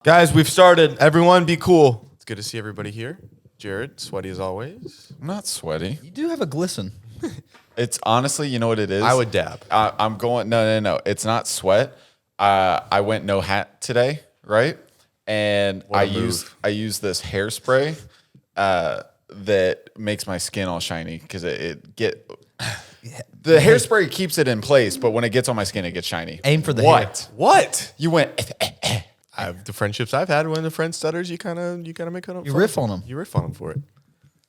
Guys, we've started. Everyone be cool. It's good to see everybody here. Jared, sweaty as always. I'm not sweaty. You do have a glisten. It's honestly, you know what it is? I would dab. I'm going, no. It's not sweat. I went no hat today, right? And I use this hairspray that makes my skin all shiny because the hairspray keeps it in place, but when it gets on my skin, it gets shiny. Aim for the hair. What? You went. The friendships I've had when the friend stutters, you kind of make fun of. You riff on them. You riff on them for it.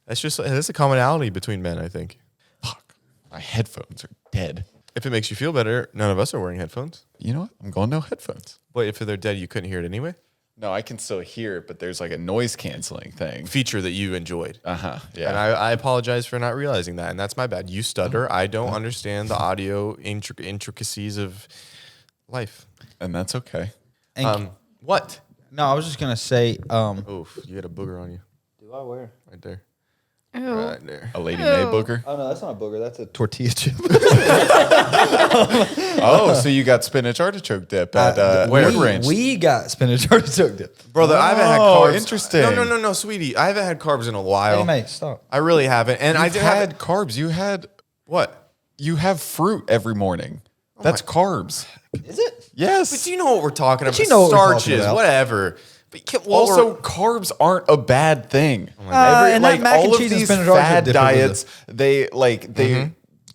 That's a commonality between men, I think. Fuck, my headphones are dead. If it makes you feel better, none of us are wearing headphones. You know what? I'm going no headphones. But if they're dead, you couldn't hear it anyway? No, I can still hear it, but there's like a noise canceling thing. Feature that you enjoyed. Yeah. And I apologize for not realizing that, and that's my bad. You stutter. I don't understand the audio intricacies of life. And that's okay. What? No, I was just gonna say. Oof, you got a booger on you. Do I wear? Right there. Ew. Right there. A Lady May booger? Oh no, that's not a booger. That's a tortilla chip. Oh, so you got spinach artichoke dip at Woodrange. We got spinach artichoke dip. Brother, I haven't had Oh, carbs. interesting. No, sweetie. I haven't had carbs in a while. Hey, mate, stop. I really haven't. And I You've did had carbs. You had what? You have fruit every morning. That's carbs. Is it? Yes. But you know what we're talking about. you know what we're talking Starches, about. whatever. But Also, carbs aren't a bad thing. and that mac and all of cheese and these spinach artichoke fad dip diets, they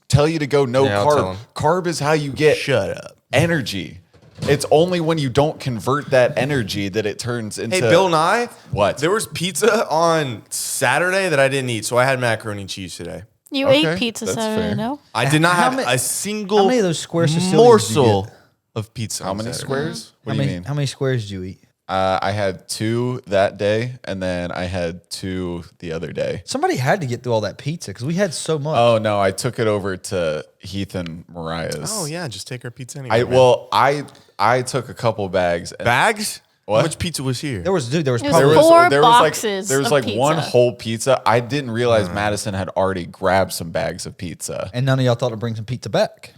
tell you to go no Yeah, I'll tell 'em. carb. Carb is how you get shut up. energy. It's only when you don't convert that energy that it turns into. Hey, Bill Nye. What? There was pizza on Saturday that I didn't eat, so I had macaroni and cheese today. You Okay, ate pizza that's Saturday, fair. no? I did not How have many- a single how many of those square Sicilians did you morsel get? of pizza. How on many Saturday. squares? What do you mean? How many squares did you eat? I had 2 that day, and then I had 2 the other day. Somebody had to get through all that pizza because we had so much. Oh no, I took it over to Heath and Mariah's. Oh yeah, just take our pizza anyway. I took a couple bags. And bags. What? How much pizza was here? There was It was probably four there boxes was of like pizza. one whole pizza. I didn't realize Madison had already grabbed some bags of pizza, and none of y'all thought to bring some pizza back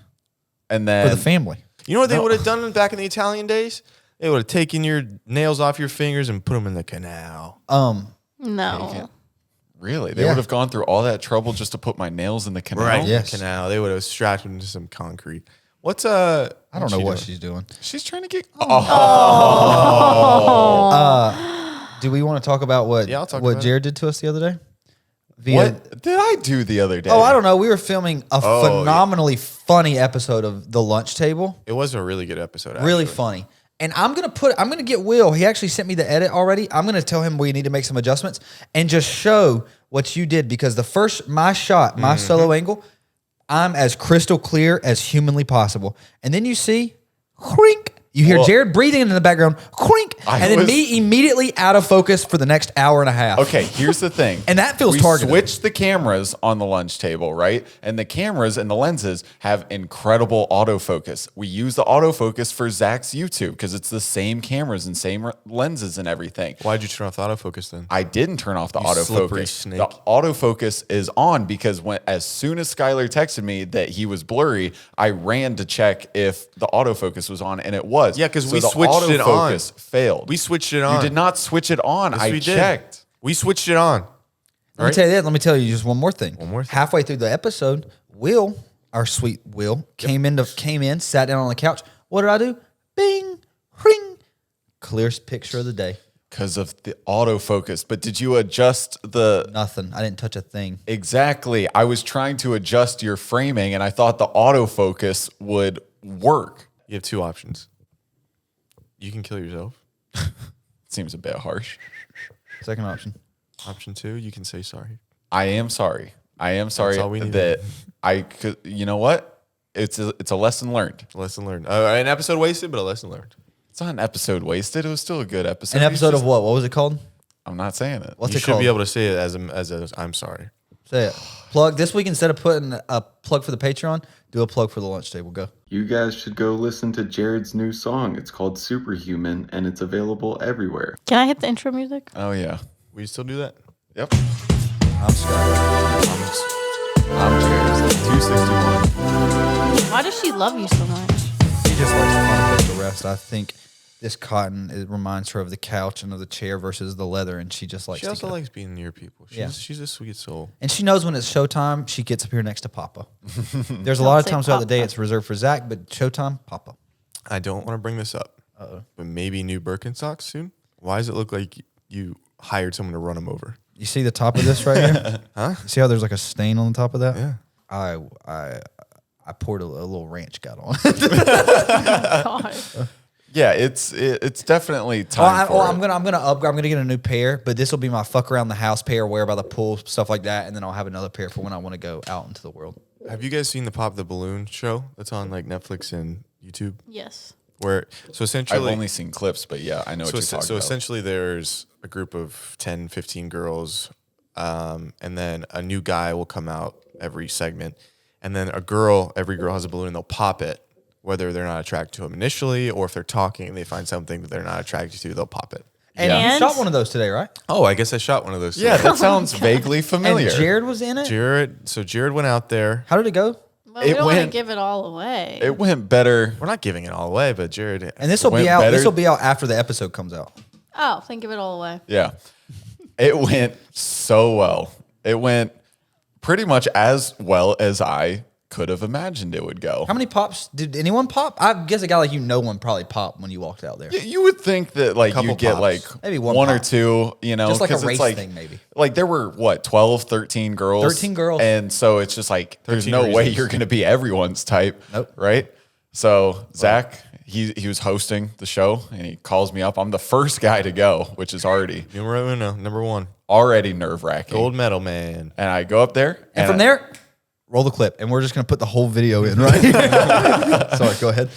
and then for the family. You know what they would have done back in the Italian days? They would have taken your nails off your fingers and put them in the canal. No. Really, they Yeah. would have gone through all that trouble just to put my nails in the canal. Right, Yes. the canal. They would have strapped them into some concrete. What's I don't know what she's doing. She's trying to get. Do we want to talk about what Yeah, I'll talk what about Jared did to us the other day? What did I do the other day? Oh, I don't know. We were filming a phenomenally funny episode of The Lunch Table. It was a really good episode. Actually. Really funny. And I'm gonna get Will. He actually sent me the edit already. I'm gonna tell him we need to make some adjustments and just show what you did because my solo angle, I'm as crystal clear as humanly possible. And then you see, crink. You hear Jared breathing in the background, crink, and then me immediately out of focus for the next hour and a half. Okay, here's the thing. And that feels we targeted. switched the cameras on the lunch table, right? And the cameras and the lenses have incredible autofocus. We use the autofocus for Zach's YouTube because it's the same cameras and same lenses and everything. Why'd you turn off the autofocus then? I didn't turn off the slippery autofocus. snake. The autofocus is on because as soon as Skylar texted me that he was blurry, I ran to check if the autofocus was on, and it was. Yeah, 'cause So we the switched it on. autofocus failed. We switched it on. You did not switch it on. Yes, I we did. checked. We switched it on. Let me tell you that. Let me tell you just one more thing. One more thing. Halfway through the episode, Will, our sweet Will, came in, sat down on the couch. What did I do? Bing, ring. Clearest picture of the day. Because of the autofocus. But did you adjust the... Nothing. I didn't touch a thing. Exactly. I was trying to adjust your framing, and I thought the autofocus would work. You have 2 options. You can kill yourself. Seems a bit harsh. Second option. Option 2, you can say sorry. I am sorry. I am sorry all we need. that I could... You know what? It's a lesson learned. Lesson learned. An episode wasted, but a lesson learned. It's not an episode wasted. It was still a good episode. An episode of what? What was it called? I'm not saying it. What's You it should called? be able to say it as a I'm sorry. Say it. Plug. This week, instead of putting a plug for the Patreon, do a plug for the lunch table. Go. You guys should go listen to Jared's new song. It's called Superhuman, and it's available everywhere. Can I hit the intro music? Oh, yeah. Will you still do that? Yep. I'm Scott. I'm Jared's 261. Why does she love you so much? He just likes to find a place to rest. I think this cotton, it reminds her of the couch and of the chair versus the leather, and she just likes She to also go. likes being near people. She's a sweet soul. And she knows when it's showtime, she gets up here next to Papa. There's a lot of say times throughout the day Papa. it's reserved for Zach, but showtime, Papa. I don't want to bring this up, but maybe new Birkenstocks soon. Why does it look like you hired someone to run them over? You see the top of this right here? Huh? See how there's like a stain on the top of that? Yeah. I poured a little ranch got on it. God. Yeah, it's definitely time for I'm gonna upgrade. I'm gonna get a new pair, but this will be my fuck around the house pair, wear by the pool, stuff like that, and then I'll have another pair for when I want to go out into the world. Have you guys seen the Pop the Balloon show that's on like Netflix and YouTube? Yes. Where so essentially I've only seen clips, but yeah, I know what you're talking so about. essentially there's a group of 10, 15 girls, and then a new guy will come out every segment, and then every girl has a balloon and they'll pop it, whether they're not attracted to him initially or if they're talking and they find something that they're not attracted to, they'll pop it. And Yeah. you shot one of those today, right? Oh, I guess I shot one of those. Yeah, today. that sounds vaguely familiar. And Jared was in it. Jared went out there. How did it go? Well, we It don't want to went- give it all away. It went better. We're not giving it all away, but Jared. And this will Went be out. better. This will be out after the episode comes out. Oh, then give it all away. Yeah. It went so well. It went pretty much as well as I could have imagined it would go. How many pops did anyone pop? I guess a guy like no one probably popped when you walked out there. You would think that like Couple you get pops. like Maybe one one or pop. two, you know, Just like a 'cause it's race like, thing, maybe. Like there were what, 12, 13 girls. 13 girls. And so it's just like there's 13 no way reasons. you're gonna be everyone's type. Nope. Right? So Zach, he was hosting the show and he calls me up. I'm the first guy to go, which is already Numero uno, number one, nerve wracking. gold medal man. And I go up there And from there, roll the clip, and we're just gonna put the whole video in, right? Sorry, go ahead.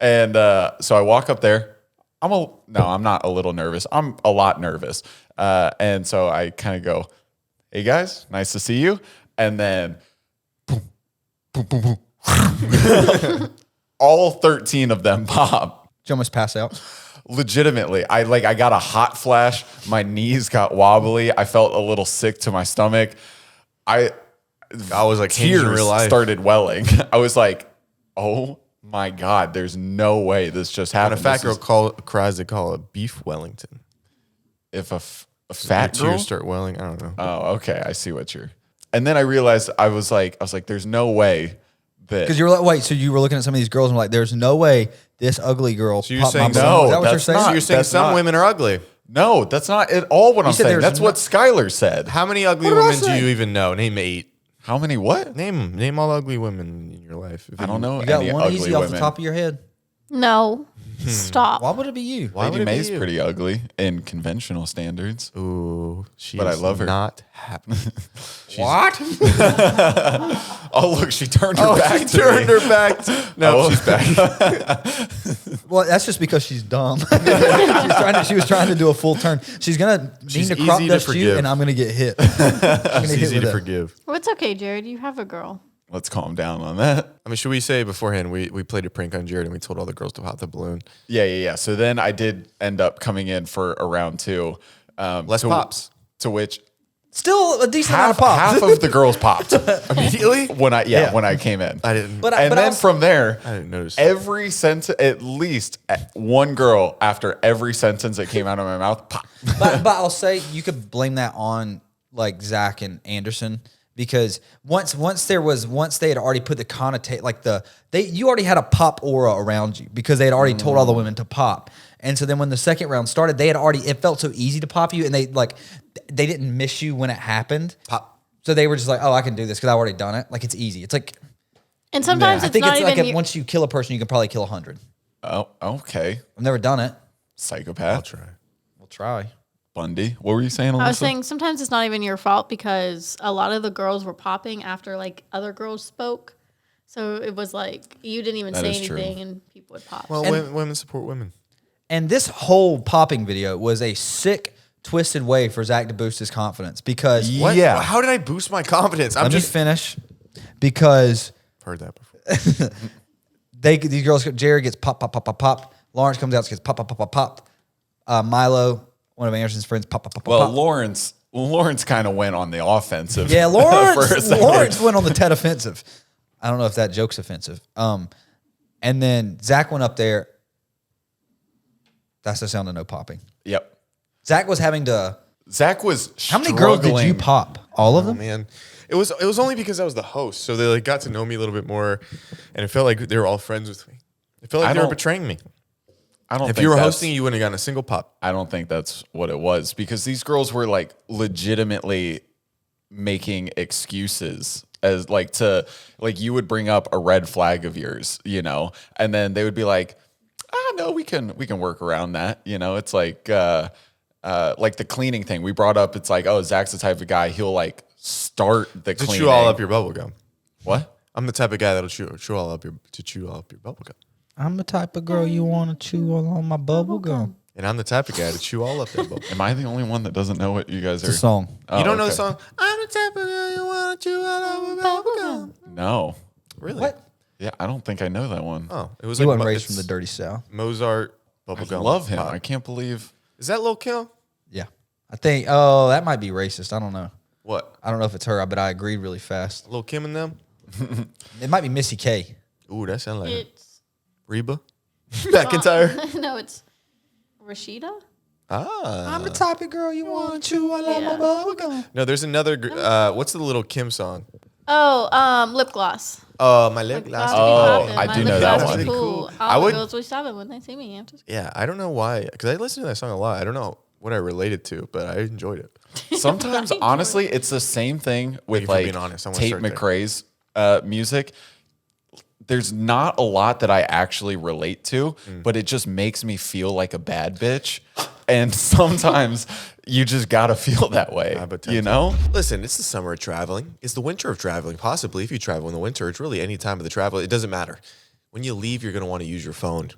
And so I walk up there. I'm not a little nervous. I'm a lot nervous. And so I kind of go, "Hey guys, nice to see you." And then boom, boom, boom, boom. All 13 of them pop. Did you almost pass out? Legitimately. I got a hot flash. My knees got wobbly. I felt a little sick to my stomach. I was like Hinge in tears real life. started welling. I was like, "Oh my God, there's no way this just When a happened." fat This girl is- cries, they call it beef Wellington. if a fat Your girl. tears start welling. I don't know. Oh, okay. I see what you're. And then I realized I was like, there's no way that. Because you were like, wait, so you were looking at some of these girls and like, there's no way this ugly girl. So you're popped my saying balloon. no, Is that what you're that's saying? not- You're saying that's some not- women are ugly. No, that's not at all what I'm said saying. there's That's no- what Skylar said. How many ugly What did I women do say? you even know? Name 8. How many what? Name them. Name all ugly women in your life. If I don't know You got any one ugly easy women. off the top of your head. No. Stop. Why would it be you? Why Lady would it be May's you? pretty ugly in conventional standards. Ooh, she's But I love her. Not happy. What? Oh, look, she turned her back she to turned me. her back. No, Oh. she's back. Well, that's just because she's dumb. She was trying to do a full turn. She's gonna She's mean to crop easy to dust you, forgive. and I'm gonna get hit. I'm gonna It's hit easy with to that. forgive. Well, it's okay, Jared. You have a girl. Let's calm down on that. I mean, should we say beforehand we played a prank on Jared and we told all the girls to pop the balloon? Yeah. So then I did end up coming in for a round 2. Less to- pops. To which Still a decent amount half, of pops. half of the girls popped Immediately? when I came in. I didn't. But And then also- from there, I didn't notice. every sentence, at least one girl after every sentence that came out of my mouth, pop. but I'll say you could blame that on like Zach and Anderson because once they had already put the connotate like you already had a pop aura around you because they had already told all the women to pop. And so then when the second round started, it felt so easy to pop you and they didn't miss you when it happened. Pop. So they were just like, "Oh, I can do this because I've already done it." Like it's easy. It's like And sometimes I it's think not it's even like your- once you kill a person, you can probably kill 100. Oh, okay. I've never done it. Psychopath. I'll try. We'll try. Bundy. What were you saying, Alyssa? I was saying sometimes it's not even your fault because a lot of the girls were popping after like other girls spoke. So it was like you didn't even That say is true. anything and people would pop. Well, And- women support women. And this whole popping video was a sick, twisted way for Zach to boost his confidence because Yeah. What? Yeah. How did I boost my confidence? I'm let me just finish because heard that before. these girls, Jared gets pop, pop, pop, pop, pop. Lawrence comes out, gets pop, pop, pop, pop, pop. Milo, one of Anderson's friends, pop, pop, pop, well, pop. Lawrence kind of went on the offensive. Yeah, for a second. Lawrence went on the Ted offensive. I don't know if that joke's offensive. And then Zach went up there. That's the sound of no popping. Yep. Zach was having to. Zach was How many girls did you pop? All of Oh them? man, it was only because I was the host, so they like got to know me a little bit more, and it felt like they were all friends with me. It felt like they were betraying me. I don't If think you were that's- hosting, you wouldn't have gotten a single pop. I don't think that's what it was because these girls were like legitimately making excuses as like to like you would bring up a red flag of yours, you know, and then they would be like, no, we can work around that. You know, it's like the cleaning thing we brought up. It's like, oh, Zach's the type of guy, he'll like start the To cleaning. chew all up your bubble gum. What? I'm the type of guy that'll chew all up your bubble gum. I'm the type of girl you want to chew all on my bubble gum. And I'm the type of guy to chew all up that bubble. Am I the only one that doesn't know what you guys are? It's a song. Oh, You don't know the okay. song? I'm the type of girl you want to chew all up bubble gum. No. Really? What? Yeah, I don't think I know that one. Oh, it was He like wasn't raised it's from the dirty South. Mozart I bubblegum. love him. pop. I can't believe. Is that Lil Kim? Yeah. I think, oh, that might be racist. I don't know. What? I don't know if it's her, but I agreed really fast. Lil Kim and them? It might be Missy K. Ooh, that sounds like It's Reba McIntyre. no, it's Rashida. Ah. I'm the type of girl you want to chew all on my Yeah. bubble gum. No, there's another. What's the Little Kim song? Oh, lip gloss. Oh, my lip gloss. Oh, Poppin'. I My do lip know that gloss one. is Cool. Cool. I All would- the girls wish I would when they see me. I'm just Yeah, I don't know why, because I listened to that song a lot. I don't know what I related to, but I enjoyed it. Sometimes, honestly, it's the same thing with you for like being honest. I wanna Tate start there. McRae's music. There's not a lot that I actually relate to, but it just makes me feel like a bad bitch. And sometimes you just gotta feel that way, but you know? Listen, it's the summer of traveling. It's the winter of traveling. Possibly, if you travel in the winter, it's really any time of the travel. It doesn't matter. When you leave, you're going to want to use your phone.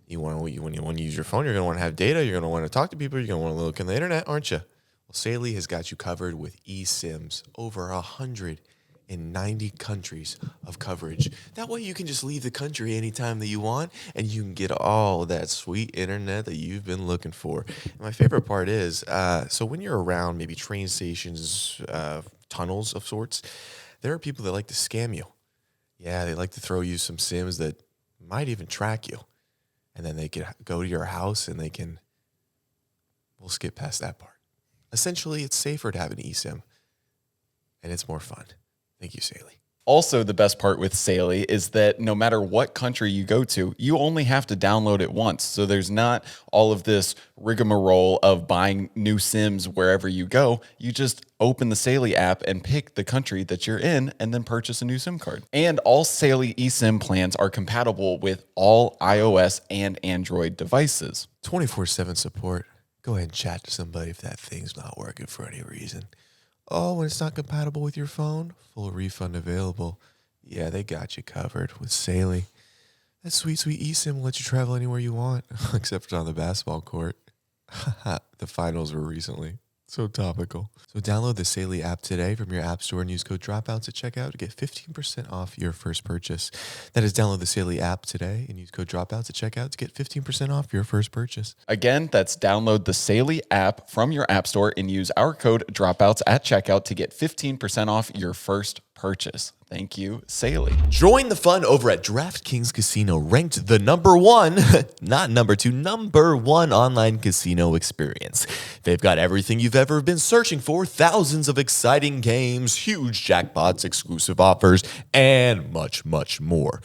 When you want to use your phone, you're going to want to have data. You're going to want to talk to people. You're going to want to look on the internet, aren't you? Well, Saily has got you covered with eSIMs. Over 190 countries of coverage. That way you can just leave the country anytime that you want, and you can get all that sweet internet that you've been looking for. And my favorite part is, so when you're around maybe train stations, tunnels of sorts, there are people that like to scam you. Yeah, they like to throw you some SIMs that might even track you. And then they can go to your house and we'll skip past that part. Essentially, it's safer to have an eSIM, and it's more fun. Thank you, Saily. Also, the best part with Saily is that no matter what country you go to, you only have to download it once. So there's not all of this rigmarole of buying new SIMs wherever you go. You just open the Saily app and pick the country that you're in and then purchase a new SIM card. And all Saily eSIM plans are compatible with all iOS and Android devices. 24/7 support. Go ahead and chat to somebody if that thing's not working for any reason. Oh, when it's not compatible with your phone, full refund available. Yeah, they got you covered with Saily. That sweet, sweet eSIM will let you travel anywhere you want, except for on the basketball court. The finals were recently. So topical. So download the Saily app today from your app store and use code Dropouts at checkout to get 15% off your first purchase. That is, download the Saily app today and use code Dropouts at checkout to get 15% off your first purchase. Again, that's download the Saily app from your app store and use our code Dropouts at checkout to get 15% off your first purchase. Thank you, Saily. Join the fun over at DraftKings Casino, ranked the number one, not number two, number one online casino experience. They've got everything you've ever been searching for, thousands of exciting games, huge jackpots, exclusive offers, and much, much more.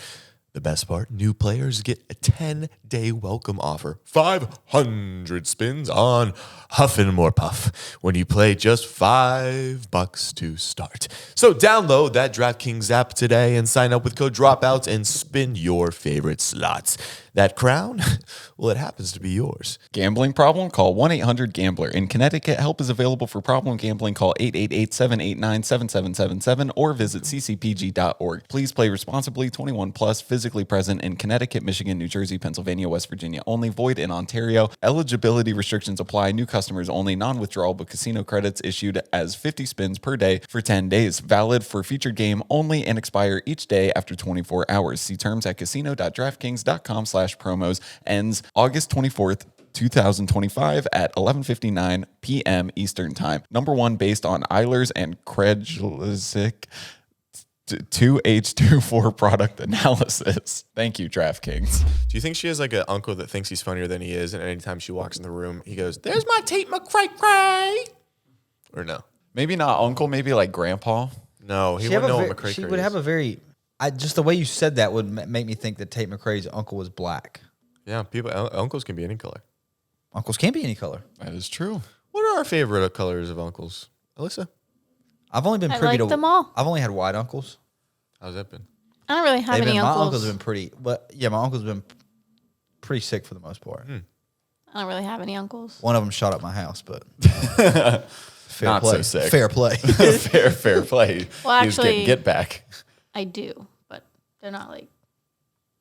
The best part, new players get a 10-day welcome offer, 500 spins on Huff and More Puff when you play just $5 to start. So download that DraftKings app today and sign up with code Dropouts and spin your favorite slots. That crown, well, it happens to be yours. Gambling problem? Call 1-800-GAMBLER. In Connecticut, help is available for problem gambling. Call 888-789-7777 or visit ccpg.org. Please play responsibly, 21 plus, physically present in Connecticut, Michigan, New Jersey, Pennsylvania, West Virginia only, void in Ontario. Eligibility restrictions apply. New customers only. Non-withdrawable casino credits issued as 50 spins per day for 10 days. Valid for featured game only and expire each day after 24 hours. See terms at casino.draftkings.com/promos. Ends August 24th, 2025 at 11:59 p.m. Eastern Time. Number one based on Eilers and Krejcik 2H24 product analysis. Thank you, DraftKings. Do you think she has like an uncle that thinks he's funnier than he is, and anytime she walks in the room, he goes, "There's my Tate McRae," or no? Maybe not uncle, maybe like grandpa. No, he wouldn't know what McRae She is. would have a very. Just the way you said that would make me think that Tate McRae's uncle was black. Yeah, uncles can be any color. Uncles can be any color. That is true. What are our favorite colors of uncles, Alyssa? I've only been I privy like to them all. I've only had white uncles. How's that been? I don't really have any My uncles. uncles have been pretty, but yeah, my uncles have been pretty sick for the most part. I don't really have any uncles. One of them shot up my house, but fair Not play. so sick. Fair play. fair play. Well, He was getting actually- get back. I do, but they're not like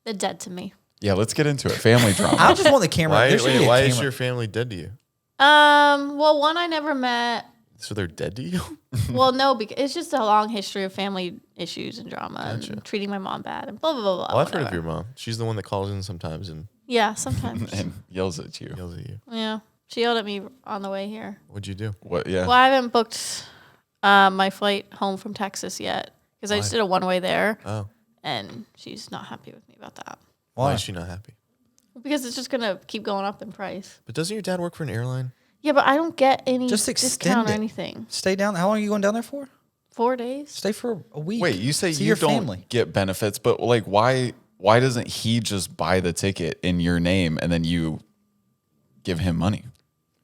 they're dead to me. Yeah, let's get into it. Family drama. I just want the camera. Why, There should be a why is camera. your family dead to you? Well, one I never met. So they're dead to you? Well, no, because it's just a long history of family issues and drama and treating my mom bad and blah blah blah blah. Well, I've heard of whatever. your mom. She's the one that calls in sometimes and Yeah, sometimes. and yells at you. yells at you. Yeah, she yelled at me on the way here. What'd you do? What? Yeah. Well, I haven't booked my flight home from Texas yet because I just did a one way there, Oh, and she's not happy with me about that why is she not happy? because it's just gonna keep going up in price. But doesn't your dad work for an airline? Yeah, but I don't get any Just discount extend or it. anything. Stay down. How long are you going down there for? 4 days. Stay for a week. Wait, you say See you your don't family. get benefits, but like why doesn't he just buy the ticket in your name and then you give him money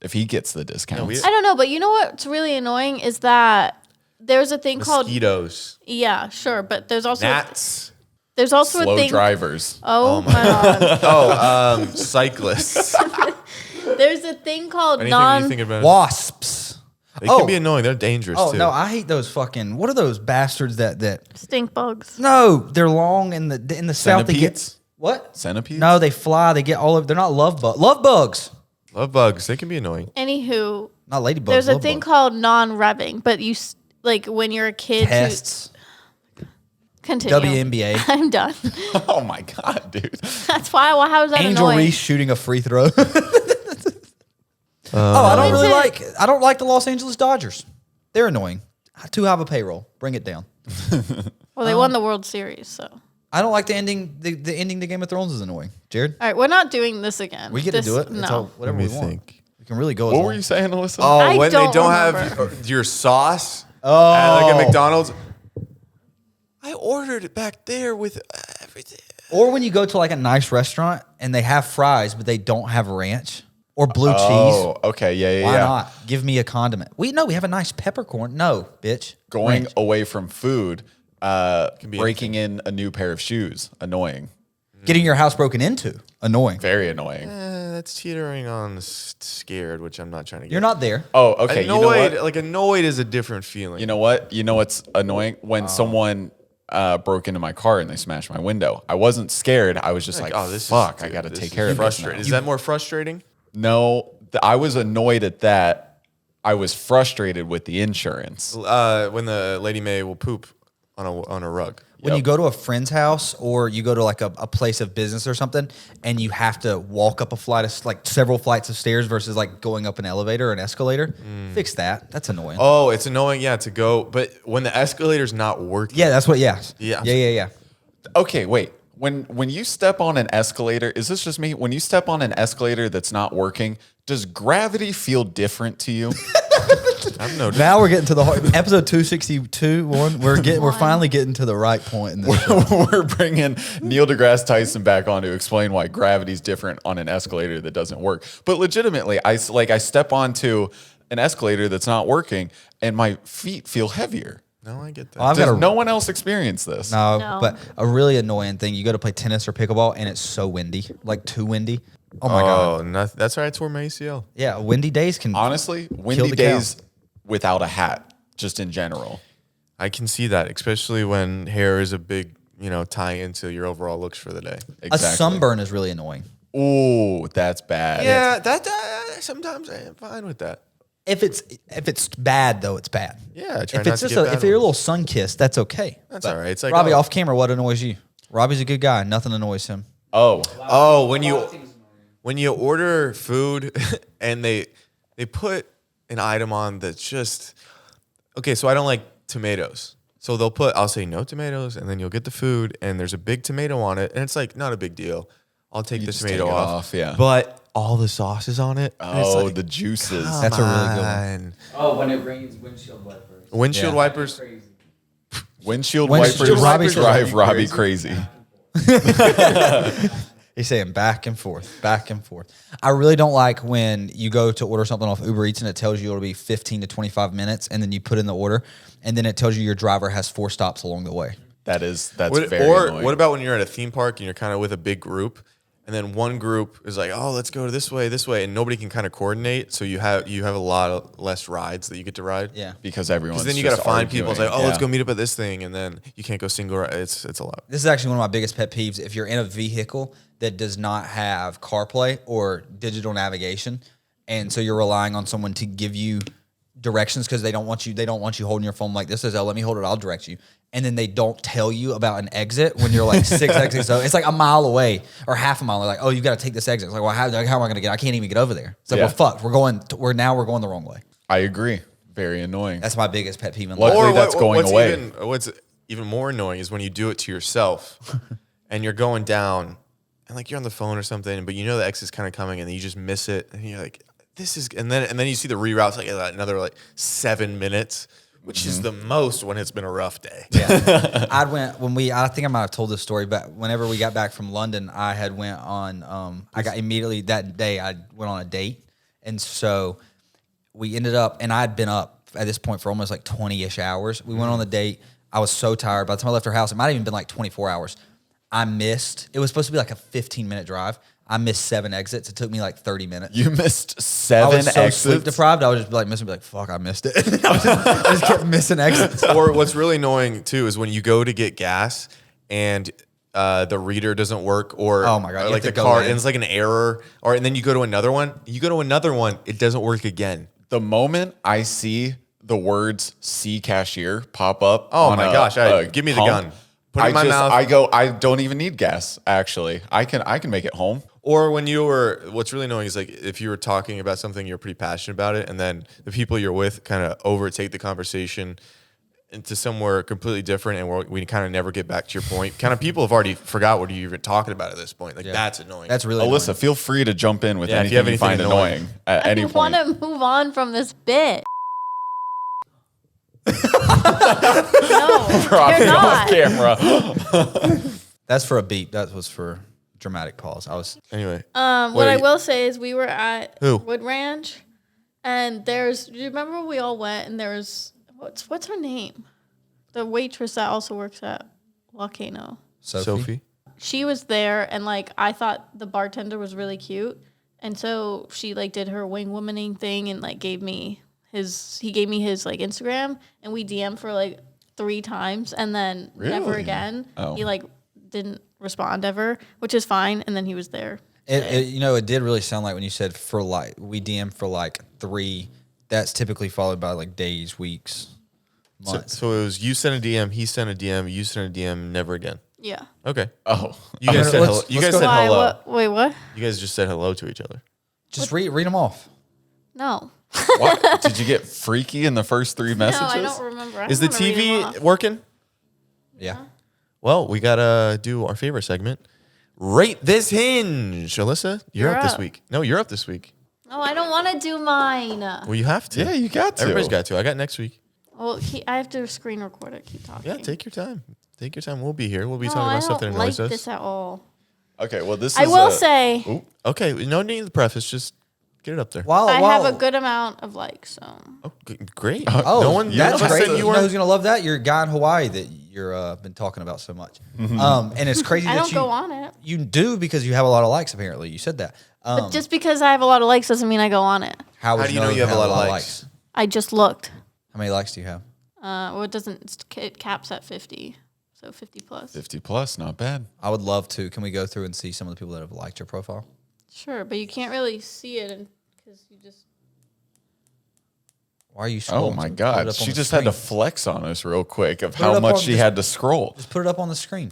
if he gets the discounts? I don't know, but you know what's really annoying is that there's a thing called Mosquitoes. yeah, sure, but there's also Gnats. there's also Slow a thing. drivers. Oh my god! Cyclists. There's a thing called Anything you think about? Wasps. They can be annoying. They're dangerous Oh too. no, I hate those fucking. What are those bastards that? stink bugs. No, they're long in the south. They get Centipedes? what? Centipedes? No, they fly. They get all of. They're not love bugs. Love bugs. They can be annoying. Anywho, Not ladybugs. there's a love thing bugs. called non-revving, but like when you're a kid. Pests. Continue. WNBA. I'm done. Oh my god, dude. That's why. Well, how is that Angel annoying? Reese shooting a free throw. I don't like the Los Angeles Dodgers. They're annoying. Too high of a payroll. Bring it down. Well, they won the World Series, so. All I don't like the ending. The ending to Game of Thrones is annoying. Jared, right, we're not doing this again. we get This- to do it. No. It's all, whatever Let we me want. think. We can really go. As What long. were you saying, Alyssa? Oh, I when they don't don't remember. have your sauce Oh, at like a McDonald's. I ordered it back there with everything. Or when you go to like a nice restaurant and they have fries, but they don't have ranch or blue cheese. Oh, okay. Yeah, yeah, Why yeah. not? Give me a condiment. We have a nice peppercorn. No, bitch. Going Ranch. away from food, be breaking in a new pair of shoes, annoying. Getting your house broken into. Annoying. Very annoying. That's teetering on scared, which I'm not trying to get. You're not there. Oh, okay. Annoyed, You know what? like annoyed is a different feeling. You know what? You know what's annoying? When someone broke into my car and they smashed my window. I wasn't scared. I was just like, oh, this fuck, is, I got to this take is care of this frustrating. now. Is that more frustrating? No, I was annoyed at that. I was frustrated with the insurance. When the Lady May will poop on a rug. When you go to a friend's house or you go to like a place of business or something and you have to walk up a flight of like several flights of stairs versus like going up an elevator or an escalator, fix that. That's annoying. Oh, it's annoying, yeah, to go. But when the escalator's not working. Yeah, that's what. Yeah. Yeah. Yeah. Okay, wait. When you step on an escalator, is this just me? When you step on an escalator that's not working, does gravity feel different to you? I've noticed. Now we're getting to the episode 262. We're finally getting to the right point in this show. We're bringing Neil deGrasse Tyson back on to explain why gravity's different on an escalator that doesn't work. But legitimately, I step onto an escalator that's not working, and my feet feel heavier. No, I get that. I've Does got a no one else experience this? No. But a really annoying thing. You go to play tennis or pickleball and it's so windy, like too windy. Oh my god. That's right. I tore my ACL. Yeah, windy days can. Honestly, windy the cow. days without a hat, just in general. I can see that, especially when hair is a big, tie into your overall looks for the day. A sunburn is really annoying. Ooh, that's bad. Yeah, that sometimes I am fine with that. If it's bad though, it's bad. Yeah, I try If not it's to just get bad if you're a ones. little sun kissed, that's okay. That's all right. It's like Robbie, off camera, what annoys you? Robbie's a good guy. Nothing annoys him. Oh, when you order food and they put an item on that's just okay. So I don't like tomatoes. So I'll say no tomatoes, and then you'll get the food, and there's a big tomato on it, and it's like not a big deal. I'll take the just tomato take it off. off, yeah. But all the sauce is on it. and it's Oh, like, the juices. That's a really good one. one. Oh, when it rains, windshield wipers. Windshield Yeah. wipers. Crazy. Windshield Windshield wipers wipers drive Robbie crazy. He's saying back and forth, back and forth. I really don't like when you go to order something off Uber Eats and it tells you it'll be 15 to 25 minutes, and then you put in the order, and then it tells you your driver has 4 stops along the way. That's What, very or annoying. what about when you're at a theme park and you're kind of with a big group, and then one group is like, "Oh, let's go this way," and nobody can kind of coordinate. So you have a lot of less rides that you get to ride. Yeah. because everyone's Because then you got got to find people. It's like, "Oh, let's go meet up at this thing," and then you can't go single. It's a lot. This is actually one of my biggest pet peeves. If you're in a vehicle that does not have CarPlay or digital navigation, and so you're relying on someone to give you directions because they don't want you holding your phone like this. Says, "Oh, let me hold it. I'll direct you." And then they don't tell you about an exit when you're like 6 exits. So it's like a mile away or half a mile. They're like, "Oh, you got to take this exit." It's like, well, how am I going to get? I can't even get over there. It's like, Yeah. well, fuck. We're going the wrong way. I agree. Very annoying. That's my biggest pet peeve in Luckily, life. that's going what's away. What's even more annoying is when you do it to yourself, and you're going down, and like you're on the phone or something, but you know the exit's kind of coming, and then you just miss it, and you're like, "This is," and then you see the reroutes like another like 7 minutes, which is the most when it's been a rough day. Yeah. I think I might have told this story, but whenever we got back from London, I had went on, I got immediately that day, I went on a date. And so we ended up, and I'd been up at this point for almost like 20-ish hours. We went on the date. I was so tired. By the time I left her house, it might have even been like 24 hours. It was supposed to be like a 15-minute drive. I missed 7 exits. It took me like 30 minutes. You missed I 7 was so exits. sleep deprived. I was just like missing, fuck, I missed it. I just kept missing exits. Or what's really annoying too is when you go to get gas and the reader doesn't work, or Oh my God, you like have the to go car, in. and it's like an error, and then you go to another one. It doesn't work again. The moment I see the words "see cashier" pop up, Oh on my a- gosh, a give me the pump, gun. Put it in my mouth. I don't even need gas. Actually, I can make it home. Or when what's really annoying is like if you were talking about something, you're pretty passionate about it, and then the people you're with kind of overtake the conversation into somewhere completely different, and we kind of never get back to your point. Kind of people have already forgot what you're even talking about at this point. Like that's annoying. That's really Alyssa, annoying. feel free to jump in with Yeah, if anything you have you anything find annoying. annoying at any I point. want to move on from this bit. no, Robbie you're off not. camera. That's for a beat. That was for dramatic pause. Anyway, What I Wait. will say is we were at Who? Wood Ranch, and do you remember we all went and there was what's her name? The waitress that also works at Volcano. Sophie. She was there, and like I thought the bartender was really cute, and so she like did her wing womaning thing and like he gave me his like Instagram, and we DM'd for like 3 times, and then never Really? again. Oh. He like didn't respond ever, which is fine, and then he was there. It did really sound like when you said we DM for like 3. That's typically followed by like days, weeks, months. So it was you sent a DM, he sent a DM, you sent a DM, never again. Yeah. Okay. Oh, You guys said let's- hello. You let's guys go- said Why? hello. Wait, what? You guys just said hello to each other. Just read them off. No. what? Did you get freaky in the first 3 messages? No, I don't remember. I Is the don't wanna read them TV off. working? Yeah. Well, we gotta do our favorite segment. Rate this hinge. Alyssa, you're You're up this up. week. No, you're up this week. No, I don't want to do mine. Well, you have to. Yeah, you got to. Everybody's got to. I got next week. Well, I have to screen record it. Keep talking. Yeah, take your time. Take your time. We'll be here. We'll be No, talking I about stuff that don't like annoys us. this at all. Okay, well, this is I will say Ooh, Okay, no need to preface. Just get it up there. I have a good amount of likes. So Oh, great. Oh, no one. that's none of us great. said You know who's gonna love that? Your guy in Hawaii that you're been talking about so much. And it's crazy I that don't go on it. you do because you have a lot of likes. Apparently, you said that. But just because I have a lot of likes doesn't mean I go on it. How do you know you have a lot of likes? I just looked. How many likes do you have? Well, it caps at 50, so 50 plus. 50 plus, not bad. I would love to. Can we go through and see some of the people that have liked your profile? Sure, but you can't really see it because you just. Why are you Oh scrolling? my Put it God. up on She the just had to screen. flex on us real quick of it how up much on she this- had to scroll. Just put it up on the screen.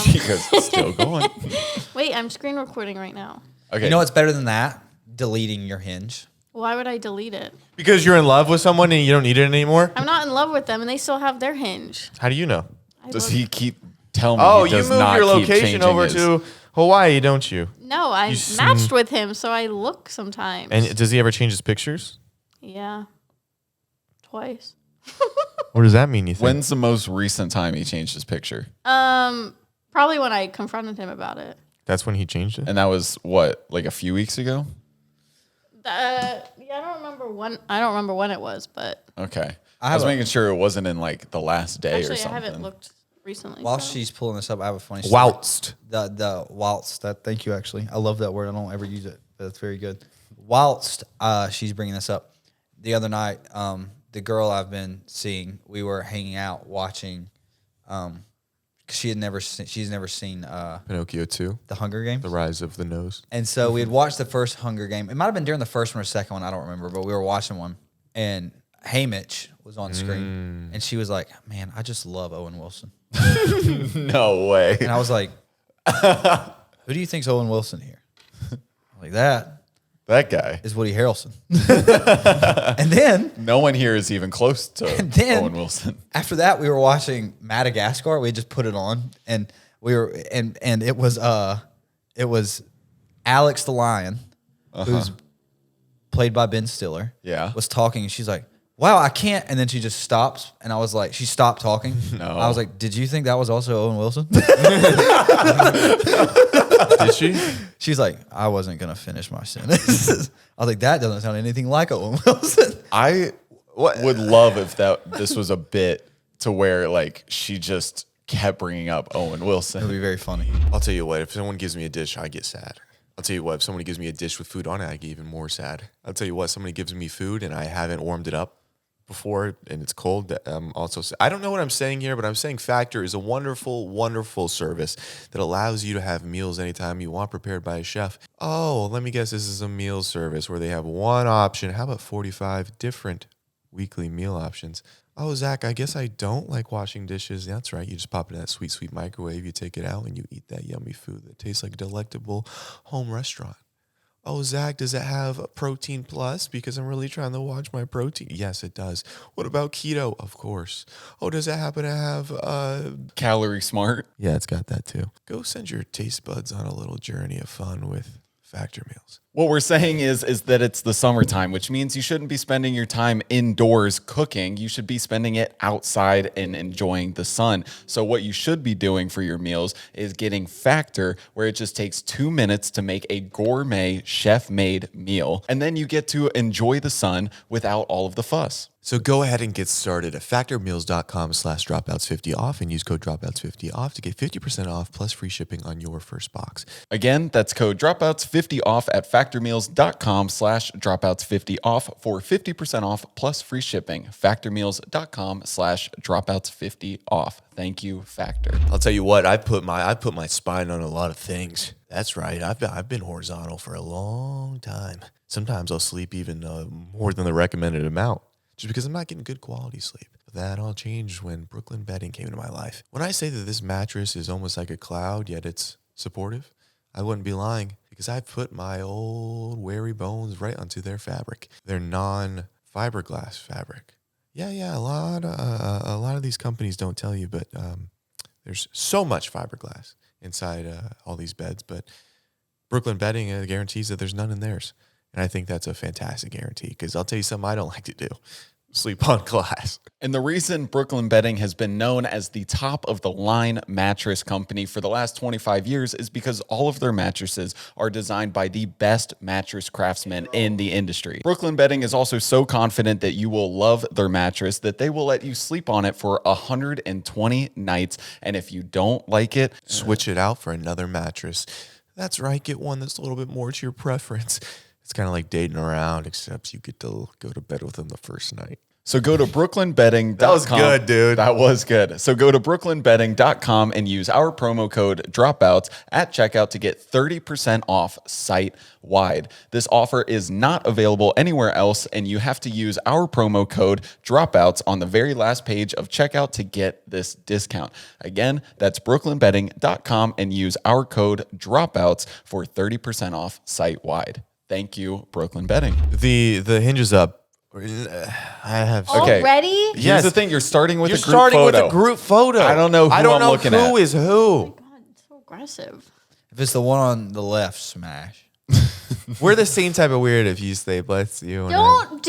She goes, "It's still going. Wait, I'm screen recording right now. Okay. You know what's better than that? Deleting your Hinge. Why would I delete it? Because you're in love with someone and you don't need it anymore? I'm not in love with them, and they still have their Hinge. How do you know? Does he keep telling me? Oh, he you does moved not your keep location changing over his. to Hawaii, don't you? No, I matched with him, so I look sometimes. And does he ever change his pictures? Yeah. Twice. What does that mean, you think? When's the most recent time he changed his picture? Probably when I confronted him about it. That's when he changed it? And that was what, like a few weeks ago? Yeah, I don't remember when it was, but Okay. I was making sure it wasn't in like the last day or actually, I something. haven't looked recently. While so. she's pulling this up, I have a funny story. Waltzed. The waltz. Thank you, actually. I love that word. I don't ever use it, but it's very good. Waltzed. She's bringing this up. The other night, the girl I've been seeing, we were hanging out watching. She's never seen Pinocchio 2. the Hunger Games. The Rise of the Nose. And so we had watched the first Hunger Game. It might have been during the first one or second one. I don't remember, but we were watching one. And Haymitch was on screen. And she was like, man, I just love Owen Wilson. No way. And I was like, who do you think's Owen Wilson here? I'm like, that That guy. is Woody Harrelson. And then No one here is even close to then- Owen Wilson. after that, we were watching Madagascar. We just put it on, and we were and it was Alex the Lion, who's played by Ben Stiller. Yeah. was talking, and she's like, "Wow, I can't." And then she just stops, and I was like, she stopped talking. No. I was like, "Did you think that was also Owen Wilson?" Did she? She's like, "I wasn't gonna finish my sentence." I was like, "That doesn't sound anything like Owen Wilson." I would love if this was a bit to where like she just kept bringing up Owen It Wilson. would be very funny. I'll tell you what, if someone gives me a dish, I get sad. I'll tell you what, if somebody gives me a dish with food on it, I get even more sad. I'll tell you what, somebody gives me food and I haven't warmed it up before and it's cold, I'm also sad. I don't know what I'm saying here, but I'm saying Factor is a wonderful, wonderful service that allows you to have meals anytime you want prepared by a chef. Oh, let me guess, this is a meal service where they have one option. How about 45 different weekly meal options? Oh, Zach, I guess I don't like washing dishes. That's right. You just pop it in that sweet, sweet microwave. You take it out and you eat that yummy food that tastes like a delectable home restaurant. Oh, Zach, does it have a Protein Plus? Because I'm really trying to watch my protein. Yes, it does. What about keto? Of course. Oh, does it happen to have Calorie Smart. Yeah, it's got that too. Go send your taste buds on a little journey of fun with Factor meals. What we're saying is that it's the summertime, which means you shouldn't be spending your time indoors cooking. You should be spending it outside and enjoying the sun. So what you should be doing for your meals is getting Factor, where it just takes 2 minutes to make a gourmet chef-made meal. And then you get to enjoy the sun without all of the fuss. So go ahead and get started at factormeals.com/dropouts50 off and use code dropouts50 off to get 50% off plus free shipping on your first box. Again, that's code dropouts50 off at factormeals.com/dropouts50 off for 50% off plus free shipping. Factormeals.com/dropouts50 off. Thank you, Factor. I'll tell you what, I put my spine on a lot of things. That's right. I've been horizontal for a long time. Sometimes I'll sleep even more than the recommended amount, just because I'm not getting good quality sleep. But that all changed when Brooklyn Bedding came into my life. When I say that this mattress is almost like a cloud, yet it's supportive, I wouldn't be lying, because I put my old weary bones right onto their fabric. Their non-fiberglass fabric. Yeah, a lot of these companies don't tell you, but there's so much fiberglass inside all these beds. But Brooklyn Bedding guarantees that there's none in theirs. And I think that's a fantastic guarantee, because I'll tell you something I don't like to do. Sleep on glass. And the reason Brooklyn Bedding has been known as the top of the line mattress company for the last 25 years is because all of their mattresses are designed by the best mattress craftsmen in the industry. Brooklyn Bedding is also so confident that you will love their mattress that they will let you sleep on it for 120 nights. And if you don't like it, Switch it out for another mattress. That's right. Get one that's a little bit more to your preference. It's kind of like dating around, except you get to go to bed with them the first night. so go to brooklynbedding.com. That was good, dude. That was good. So go to brooklynbedding.com and use our promo code dropouts at checkout to get 30% off site-wide. This offer is not available anywhere else, and you have to use our promo code dropouts on the very last page of checkout to get this discount. Again, that's brooklynbedding.com and use our code dropouts for 30% off site-wide. Thank you, Brooklyn Betting. The Hinge is up. I have. Okay. Already? Here's Yes. the thing. You're starting with You're a group starting photo. with a group photo. I don't know who I don't I'm know looking who at. is who. God, it's so aggressive. If it's the one on the left, smash. We're the same type of weird. If you say bless you, Be honest.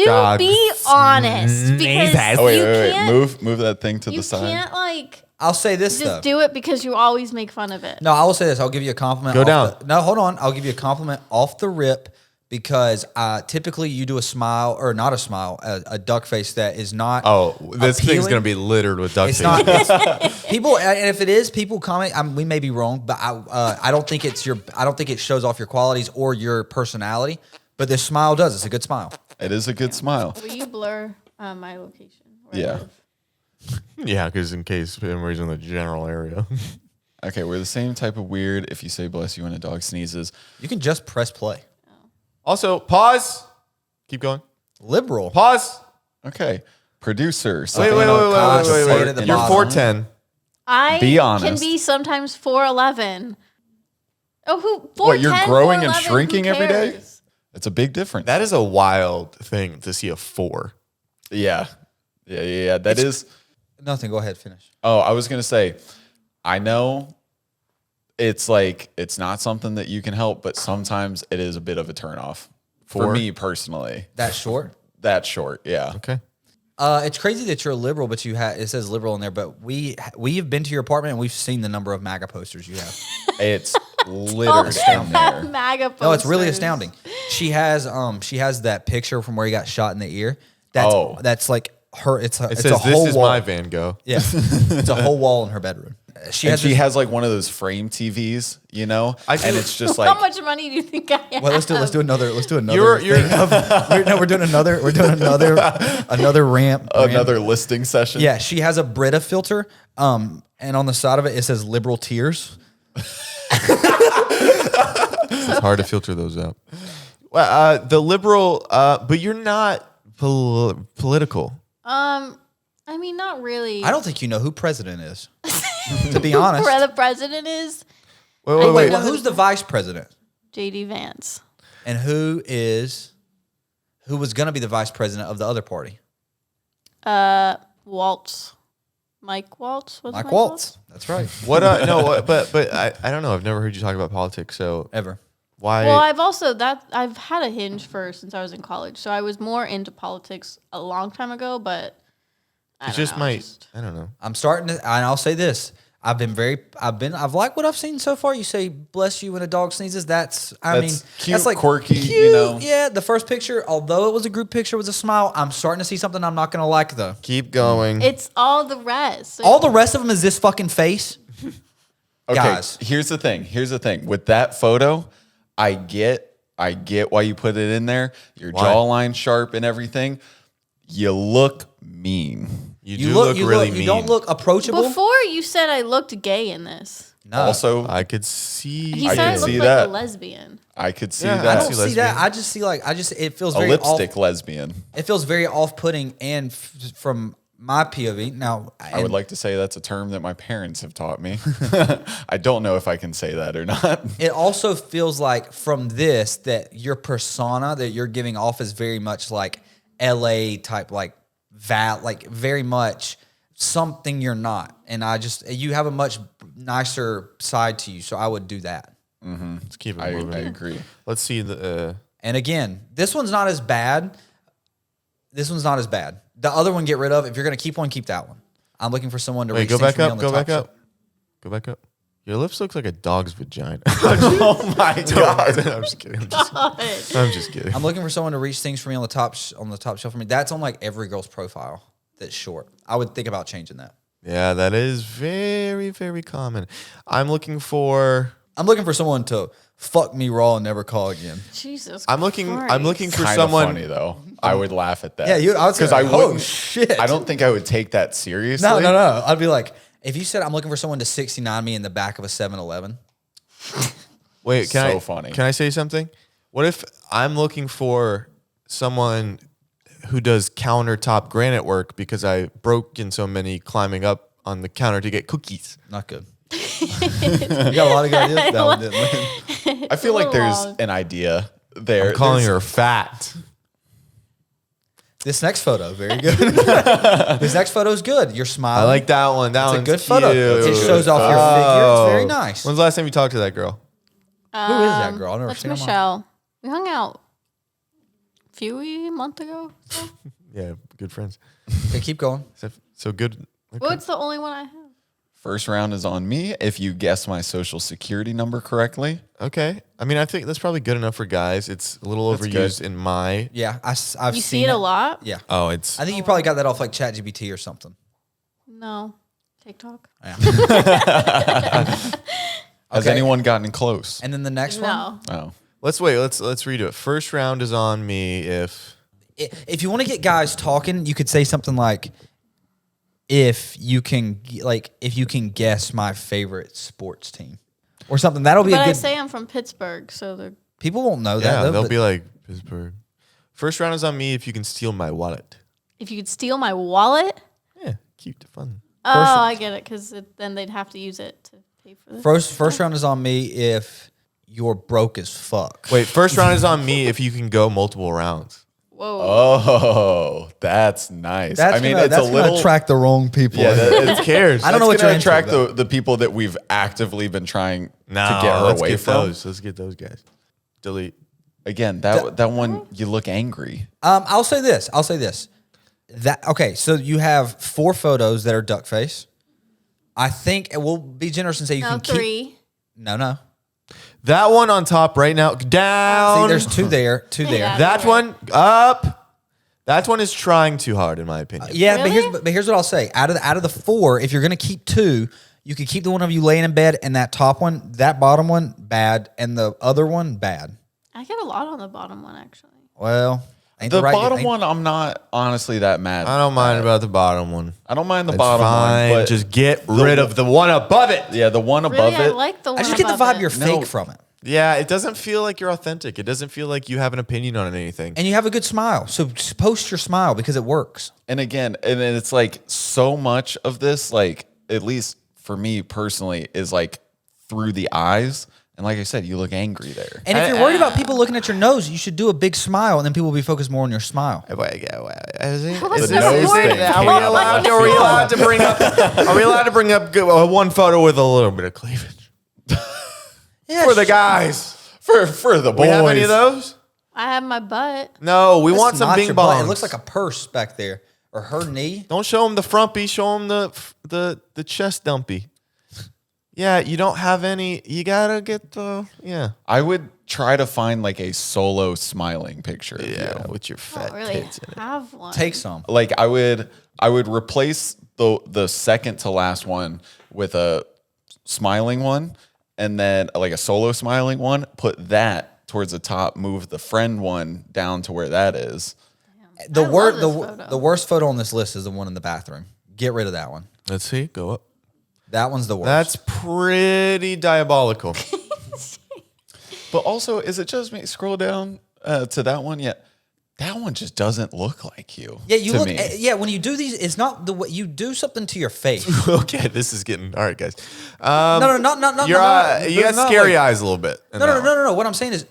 Because Oh, wait, you wait. can't, Move that thing to you the side. can't like I'll say this just though. do it because you always make fun of it. No, I will say this. I'll give you a compliment. Go off down. No, hold on. I'll give you a compliment off the rip because typically you do a smile or not a smile, a duck face that is not. Oh, this thing's appealing. gonna be littered with duct It's tape. not people, and if it is, people comment. We may be wrong, but I don't think it's your. I don't think it shows off your qualities or your personality. But this smile does. It's a good smile. It is a good smile. Will you blur my location? where I Yeah. live? Yeah, because in case anybody's in the general area. Okay, we're the same type of weird. If you say bless you when a dog sneezes, You can just press play. Also, pause. Keep going. Liberal. Pause. okay. Producer. Wait, something wait, wait, about wait, college wait, wait, support wait. At the in- You're bottom. 4'10". I Be can honest. be sometimes 4'11". Oh, who? 4'10", What, you're growing and 4'11", shrinking who every day? cares? It's a big difference. That is a wild thing to see a 4. Yeah. Yeah. That is. Nothing. Go ahead. Finish. Oh, I was going to say, I know it's like, it's not something that you can help, but sometimes it is a bit of a turnoff for 4? me personally. That short. That short. Yeah. Okay. It's crazy that you're a liberal, but it says liberal in there. But we have been to your apartment and we've seen the number of MAGA posters you have. It's littered in there. MAGA posters. No, it's really astounding. She has that picture from where he got shot in the ear. That's like her. It's a It says, a "This whole is wall. my Van Gogh." Yeah, it's a whole wall in her bedroom. She And she this- has like one of those frame TVs, you know, I do- and it's just How like much money do you think I have? Well, let's do another. Let's do another. You're thing of, we're doing another. We're doing another ramp. another listing session. Yeah, she has a Brita filter. And on the side of it, it says liberal tears. It's hard to filter those out. Well, the liberal, but you're not political. I mean, not really. I don't think you know who president is. To be honest. Where the president is Wait, Wait, wait. well, who's the vice president? JD Vance. And who was going to be the vice president of the other party? Waltz. Mike Waltz. Was Mike Waltz. That's right. What? No, but I don't know. I've never heard you talk about politics. So Ever. why? Well, I've had a Hinge since I was in college, so I was more into politics a long time ago. But I It's don't just know, I don't know. I'm starting to, and I'll say this. I've liked what I've seen so far. You say, bless you when a dog sneezes. That's cute, quirky, you know. Yeah, the first picture, although it was a group picture, was a smile. I'm starting to see something I'm not going to like, though. Keep going. It's all the rest. All the rest of them is this fucking face. Okay, Guys. here's the thing. With that photo, I get why you put it in there. Your Why? jawline sharp and everything. You look mean. You look really mean. You don't look approachable. Before you said I looked gay in this. No. Also, I could see. He I said I can looked see like that. a lesbian. I could see Yeah, that. I I don't see see that. lesbian. I just it feels A very lipstick lesbian. It feels very off-putting, and from my POV, now I would like to say that's a term that my parents have taught me. I don't know if I can say that or not. It also feels like from this that your persona that you're giving off is very much like LA type, like very much something you're not. And you have a much nicer side to you, so I would do that. Let's keep it I moving. agree. Let's see the. And again, this one's not as bad. The other one, get rid of. If you're gonna keep one, keep that one. I'm looking for someone to Wait, reach go things back for me up. on the Go top back shelf. up. Go back up. Your lips looks like a dog's vagina. Oh my god. I'm just kidding. I'm just kidding. I'm looking for someone to reach things for me on the top shelf for me. That's on like every girl's profile. That's short. I would think about changing that. Yeah, that is very, very common. I'm looking for someone to fuck me raw and never call again. Jesus. I'm looking for Kind of someone. funny though. I would laugh at that. Yeah, I would say, because I oh, wouldn't. shit. I don't think I would take that seriously. No. I'd be like, if you said I'm looking for someone to 69 me in the back of a 7-Eleven. Wait, So funny. Can I say something? What if I'm looking for someone who does countertop granite work because I broke in so many climbing up on the counter to get cookies? Not good. You got a lot of good ideas. That one didn't win. I feel like little there's long. an idea there. I'm calling her fat. This next photo, very good. This next photo is good. You're smiling. I like that one. That It's a one's good photo. cute. It shows off your figure. It's very nice. When's the last time you talked to that girl? Who is that girl? I've never That's seen her. Michelle. We hung out a few months ago. So. Yeah, good friends. Okay, keep going. So good. Okay. Well, it's the only one I have. First round is on me if you guess my social security number correctly. Okay. I mean, I think that's probably good enough for guys. It's a little That's overused good. in my. Yeah, I've You seen see it a lot? Yeah. Oh, it's. I think you probably got that off like ChatGPT or something. No. TikTok? Has Okay. anyone gotten close? And then the next one. No. Oh. Let's wait. Let's redo it. First round is on me if. If you want to get guys talking, you could say something like, if you can guess my favorite sports team or something. That'll be But a I good. say I'm from Pittsburgh, so they're People won't know that. Yeah, though, they'll but be like Pittsburgh. First round is on me if you can steal my wallet. if you could steal my wallet. Yeah, cute, fun. Oh, I get it, because then they'd have to use it to pay for this. first round is on me if you're broke as fuck. Wait, first round is on me if you can go multiple rounds. Whoa. Oh, that's nice. That's it's gonna a little. attract the wrong people. Yeah, Who cares? I don't know what gonna you're into, attract but- the people that we've actively been trying No, to get her let's away get from. those. Let's get those guys. Delete. Again, that one you look angry. I'll say this. That okay. So you have 4 photos that are duck face. I think we'll be generous and say you No, can 3. keep. No. That one on top right now. Down. See, there's 2 there. 2 there. Yeah. that one up. That one is trying too hard, in my opinion. Yeah, Really? but here's what I'll say. Out of the 4, if you're gonna keep 2, you can keep the one of you laying in bed, and that top one, that bottom one, bad, and the other one, bad. I get a lot on the bottom one, actually. Well, ain't The right- bottom ain't- one, I'm not honestly that mad. I don't mind about the bottom one. I don't mind the It's bottom fine. one, but Just get rid of the one above it. yeah, the one above Really, I it. like the one I just get the above vibe it. you're No. fake from it, Yeah, it doesn't feel like you're authentic. It doesn't feel like you have an opinion on anything. and you have a good smile. So just post your smile because it works. And again, and then it's like so much of this, like at least for me personally, is like through the eyes. And like I said, you look angry there. And if you're worried about people looking at your nose, you should do a big smile, and then people will be focused more on your smile. Is it- What's is The it- nose thing Are we came out allowed? left Are we field. allowed to bring up? Are we allowed to bring up one photo with a little bit of cleavage Yeah, for the guys? For the boys. We have any of those? I have my butt. No, we That's want some not bing your butt. bongs. It looks like a purse back there, or her knee. Don't show them the frumpy. Show them the chest dumpy. Yeah, you don't have any. You gotta get the I would try to find like a solo smiling picture of yeah you. with your I fat don't really tits in it. have one. Take some. Like I would replace the second to last one with a smiling one, and then like a solo smiling one. Put that towards the top. Move the friend one down to where that is. The I love word, this the photo. the worst photo on this list is the one in the bathroom. Get rid of that one. Let's see. Go up. That one's the worst. That's pretty diabolical. But also, is it just me? Scroll down to that one. Yeah, that one just doesn't look like you. yeah. You to look. me. Yeah, when you do these, it's not the way you do something to your face. Okay, this is getting all right, guys. No, not You got there's not scary like- eyes a little bit. in No. that one. What I'm saying is,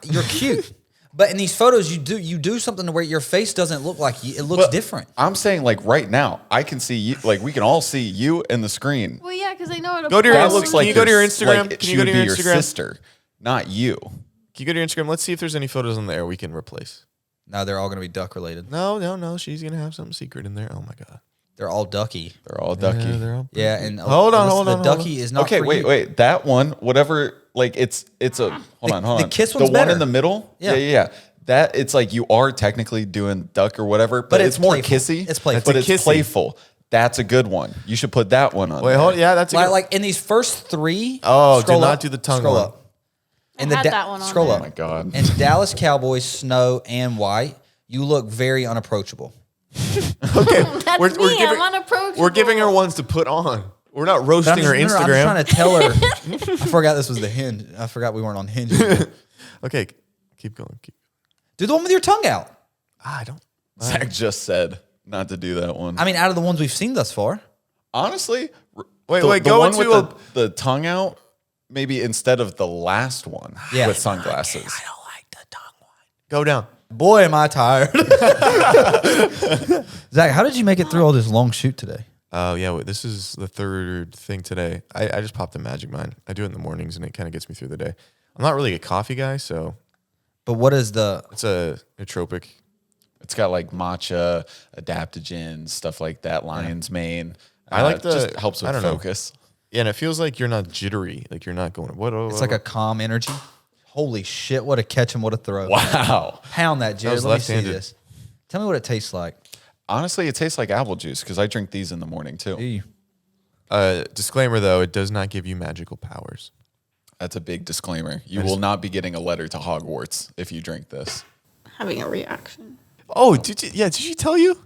you're cute, but in these photos, you do something to where your face doesn't look like you. It looks But different. I'm saying like right now, I can see you. Like we can all see you in the screen. Well, yeah, because they know how to Go to your That Insta- looks can like you go to your your- Instagram? like Can she you go to would your be your Instagram? sister, not you. Can you go to your Instagram? Let's see if there's any photos on there we can replace. No, they're all gonna be duck related. No. She's gonna have something secret in there. Oh my god. They're all ducky. They're all ducky. Yeah, they're all Yeah, and Hold on, Alyssa, hold the on, hold ducky on. is not. Okay, for wait, you. wait. That one, whatever. Like it's a. Hold on. the kiss one's The one better. in the middle. Yeah. Yeah. That it's like you are technically doing duck or whatever, but, But it's it's more playful. kissy. It's playful. but It's it's kissy. playful. That's a good one. You should put that one on. Wait, there. hold. Yeah, that's a good. Like in these first 3. Oh, do scroll not up, do the tongue Scroll one. up. I In the had that one on scroll there. up. Oh my God. And Dallas Cowboys, snow and white. You look very unapproachable. Okay, That's we're me. giving, I'm unapproachable. we're giving her ones to put on. We're not But I'm roasting her just- no, Instagram. I'm just trying to tell her. I forgot this was the Hinge. I forgot we weren't on Hinge. Okay, keep going. Do the one with your tongue out. I don't. Zach just said not to do that one. I mean, out of the ones we've seen thus far. Honestly, Wait, the go one into with the tongue out. Maybe instead of the last one Yeah. with sunglasses. I don't like the tongue Go down. Boy, am I tired. Zach, how did you make it through all this long shoot today? Oh, yeah. Wait, this is the third thing today. I just popped the Magic Mind. I do it in the mornings, and it kind of gets me through the day. I'm not really a coffee guy, so. But what is the... It's a nootropic. It's got like matcha, adaptogens, stuff like that, lion's mane. I like the... just helps with focus. Yeah, and it feels like you're not jittery. Like you're not going, what? It's like a calm energy. Holy shit, what a catch and what a throw. Wow. Pound that, Jared. was Let me see left-handed. this. Tell me what it tastes like. Honestly, it tastes like apple juice because I drink these in the morning too. Ew. Disclaimer, though, it does not give you magical powers. That's a big disclaimer. You will not be getting a letter to Hogwarts if you drink this. Having a reaction. Oh, did she tell you?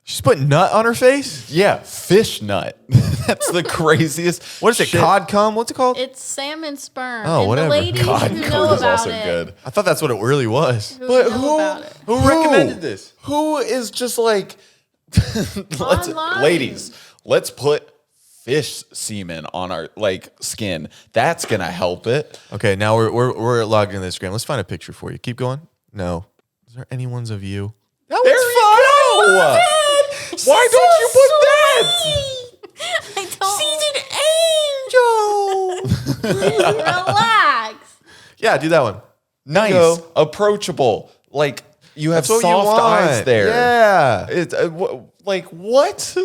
She's put nut on her face? Yeah, fish nut. That's the craziest. What is it, shit. cod cum? What's it called? It's salmon sperm. Oh, and whatever. the ladies God, who know code is about also it. good. I thought that's what it really was. Who But know about it. Who recommended this? Who is just like, Online. ladies, let's put fish semen on our like skin. That's gonna help it. Okay, now we're logged into Instagram. Let's find a picture for you. Keep going. No. Is there anyone's of you? That was fun. Why don't you put that? I don't. Relax. Yeah, do that one. Nice, Go. approachable. Like you have That's what you soft want. eyes there. Yeah. It's like what?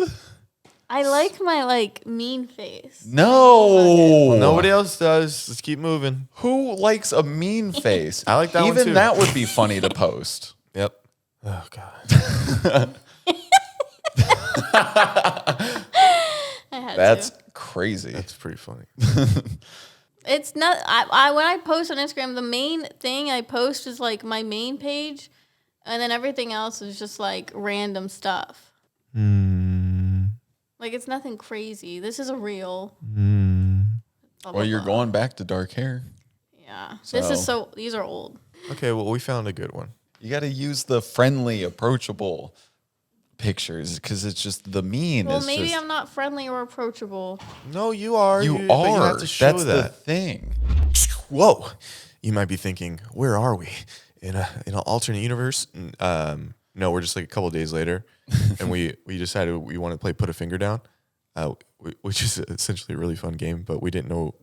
I like my like mean face. No. Nobody else does. Let's keep moving. Who likes a mean face? I like that one Even too. that would be funny to post. Yep. Oh, God. I had That's to. crazy. That's pretty funny. It's not. I when I post on Instagram, the main thing I post is like my main page, and then everything else is just like random stuff. Like it's nothing crazy. This is a reel. Blah, blah, Well, you're blah. going back to dark hair. Yeah. This is So- so. These are old. Okay, well, we found a good one. You got to use the friendly, approachable pictures because it's just the mean. Well, is maybe just, I'm not friendly or approachable. No, you are. You but you are. have to show That's the that. thing. Whoa. You might be thinking, where are we? In an alternate universe? No, we're just like a couple of days later. And we decided we want to play Put a Finger Down, which is essentially a really fun game, but we didn't know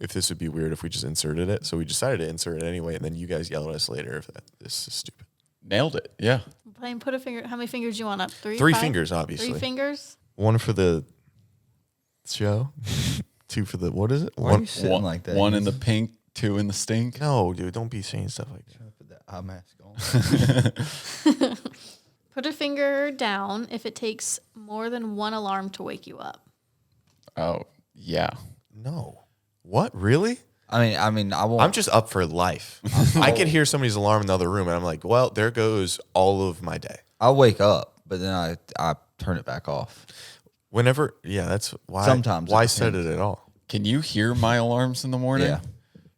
if this would be weird if we just inserted it. So we decided to insert it anyway, and then you guys yell at us later if this is stupid. Nailed it. Yeah. Playing put a finger. How many fingers do you want up? Three. Three Five? fingers, obviously. 3 fingers. One for the show, 2 for the, what is it? Why are you sitting like that? One in the pink, 2 in the stink. No, dude, don't be saying stuff like that. Put that eye mask on. Put a finger down if it takes more than one alarm to wake you up. Oh, yeah. No. What? Really? I mean, I won't. I'm just up for life. I could hear somebody's alarm in the other room, and I'm like, well, there goes all of my day. I'll wake up, but then I turn it back off. Whenever, yeah, that's why. Sometimes it Why set depends. it at all? Can you hear my alarms in the morning? Yeah.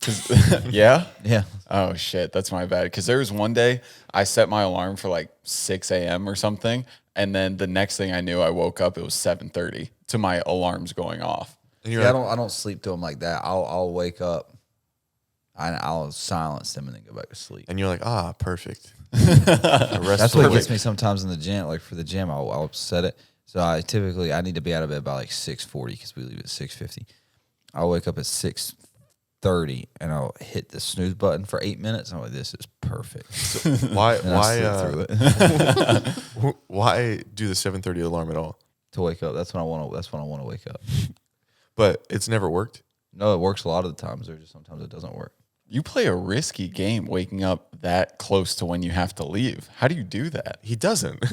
'Cause- yeah? Yeah. Oh, shit. That's my bad. Because there was one day I set my alarm for like 6 a.m. or something. And then the next thing I knew, I woke up, it was 7:30 to my alarms going off. And you're Yeah, like, I don't sleep to them like that. I'll wake up, and I'll silence them and then go back to sleep. and you're like, perfect. That's what gets me sometimes in the gym. Like for the gym, I'll set it. So I need to be out of bed by like 6:40 because we leave at 6:50. I'll wake up at 6:30 and I'll hit the snooze button for 8 minutes. And I'm like, this is perfect. Why? And I sleep through it Why do the 7:30 alarm at all? to wake up. That's when I want to wake up. But it's never worked. No, it works a lot of the times. There's just sometimes it doesn't work. You play a risky game waking up that close to when you have to leave. How do you do that? He doesn't.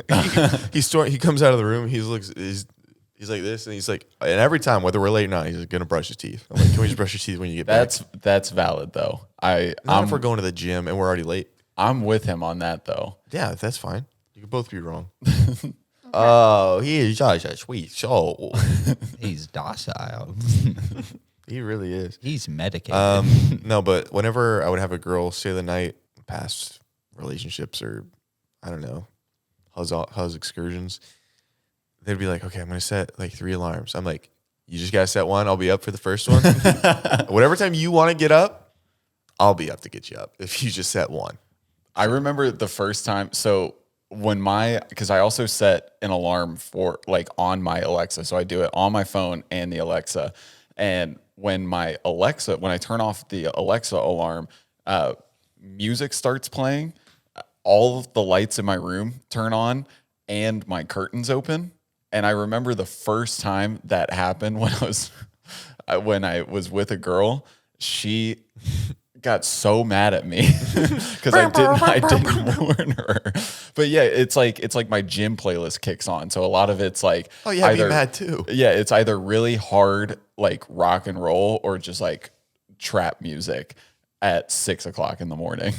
He comes out of the room. He's like this, and he's like, and every time, whether we're late or not, he's gonna brush his teeth. I'm like, can we just brush your teeth when you get back? That's valid though. Not if we're going to the gym and we're already late. I'm with him on that though. Yeah, that's fine. You can both be wrong. Oh, he is such a sweet soul. He's docile. He really is. He's medicated. No, but whenever I would have a girl stay the night, past relationships or I don't know, how's excursions, they'd be like, okay, I'm gonna set like 3 alarms. I'm like, you just gotta set one. I'll be up for the first one. Whatever time you want to get up, I'll be up to get you up. If you just set one. I remember the first time. So because I also set an alarm for like on my Alexa. So I do it on my phone and the Alexa. And when I turn off the Alexa alarm, music starts playing, all of the lights in my room turn on and my curtains open. And I remember the first time that happened when I was with a girl, she got so mad at me because I didn't warn her. But yeah, it's like my gym playlist kicks on. So a lot of it's like, Oh yeah, be mad too. yeah, it's either really hard like rock and roll or just like trap music at 6 o'clock in the morning.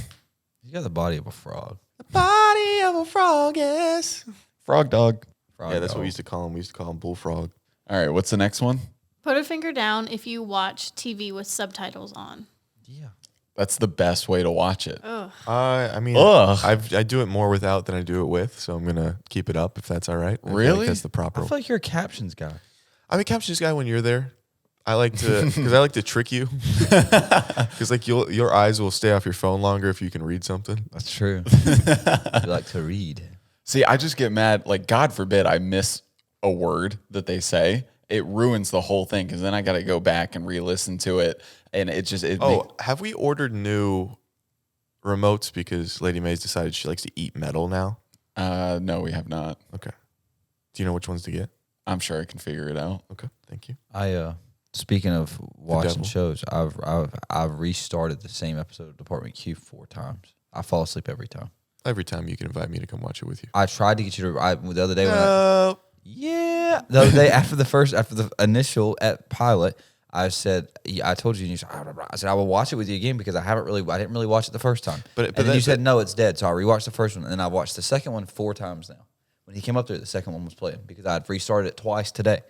You got the body of a frog. Body of a frog, yes. Frog dog. Frog Yeah, that's what dog. we used to call him. We used to call him bullfrog. All right, what's the next one? Put a finger down if you watch TV with subtitles on. Yeah. That's the best way to watch it. I mean, Ugh. I do it more without than I do it with, so I'm gonna keep it up if that's all right. I feel like Really? that's the proper. I feel like you're a captions guy. I'm a captions guy when you're there. I like to because I like to trick you because like your eyes will stay off your phone longer if you can read something. That's true. You like to read. See, I just get mad. Like, God forbid I miss a word that they say. It ruins the whole thing because then I got to go back and re-listen to it. And Have we ordered new remotes because Lady May's decided she likes to eat metal now? No, we have not. Okay. Do you know which ones to get? I'm sure I can figure it out. Okay, thank you. Speaking of watching devil. shows, I've restarted the same episode of Department Q 4 times. I fall asleep every time. Every time you can invite me to come watch it with you. I tried to get you to the other day when the other day after the initial pilot, I said I told you, and you said, I said I will watch it with you again because I didn't really watch it the first time. But then you said no, it's dead. So I rewatched the first one, and then I watched the second one 4 times now. When he came up there, the second one was playing because I'd restarted it twice today.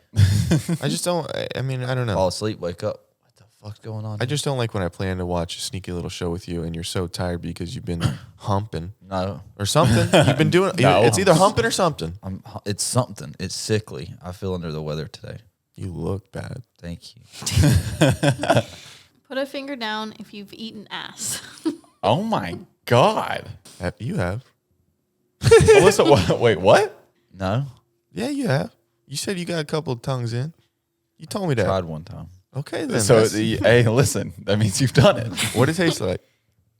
I just don't. I mean, I don't know. Fall asleep, wake up. What the fuck's going on? I just don't like when I plan to watch a sneaky little show with you and you're so tired because you've been humping no. or something. You've been doing. No. It's either humping or something. It's something. It's sickly. I feel under the weather today. You look bad. Thank you. Put a finger down if you've eaten ass. Oh, my God. You have. Alyssa, wait, what? No, Yeah, you have. You said you got a couple of tongues in. You told me that. tried one time. Okay, then. So, that's- hey, listen, that means you've done it. what it tastes like?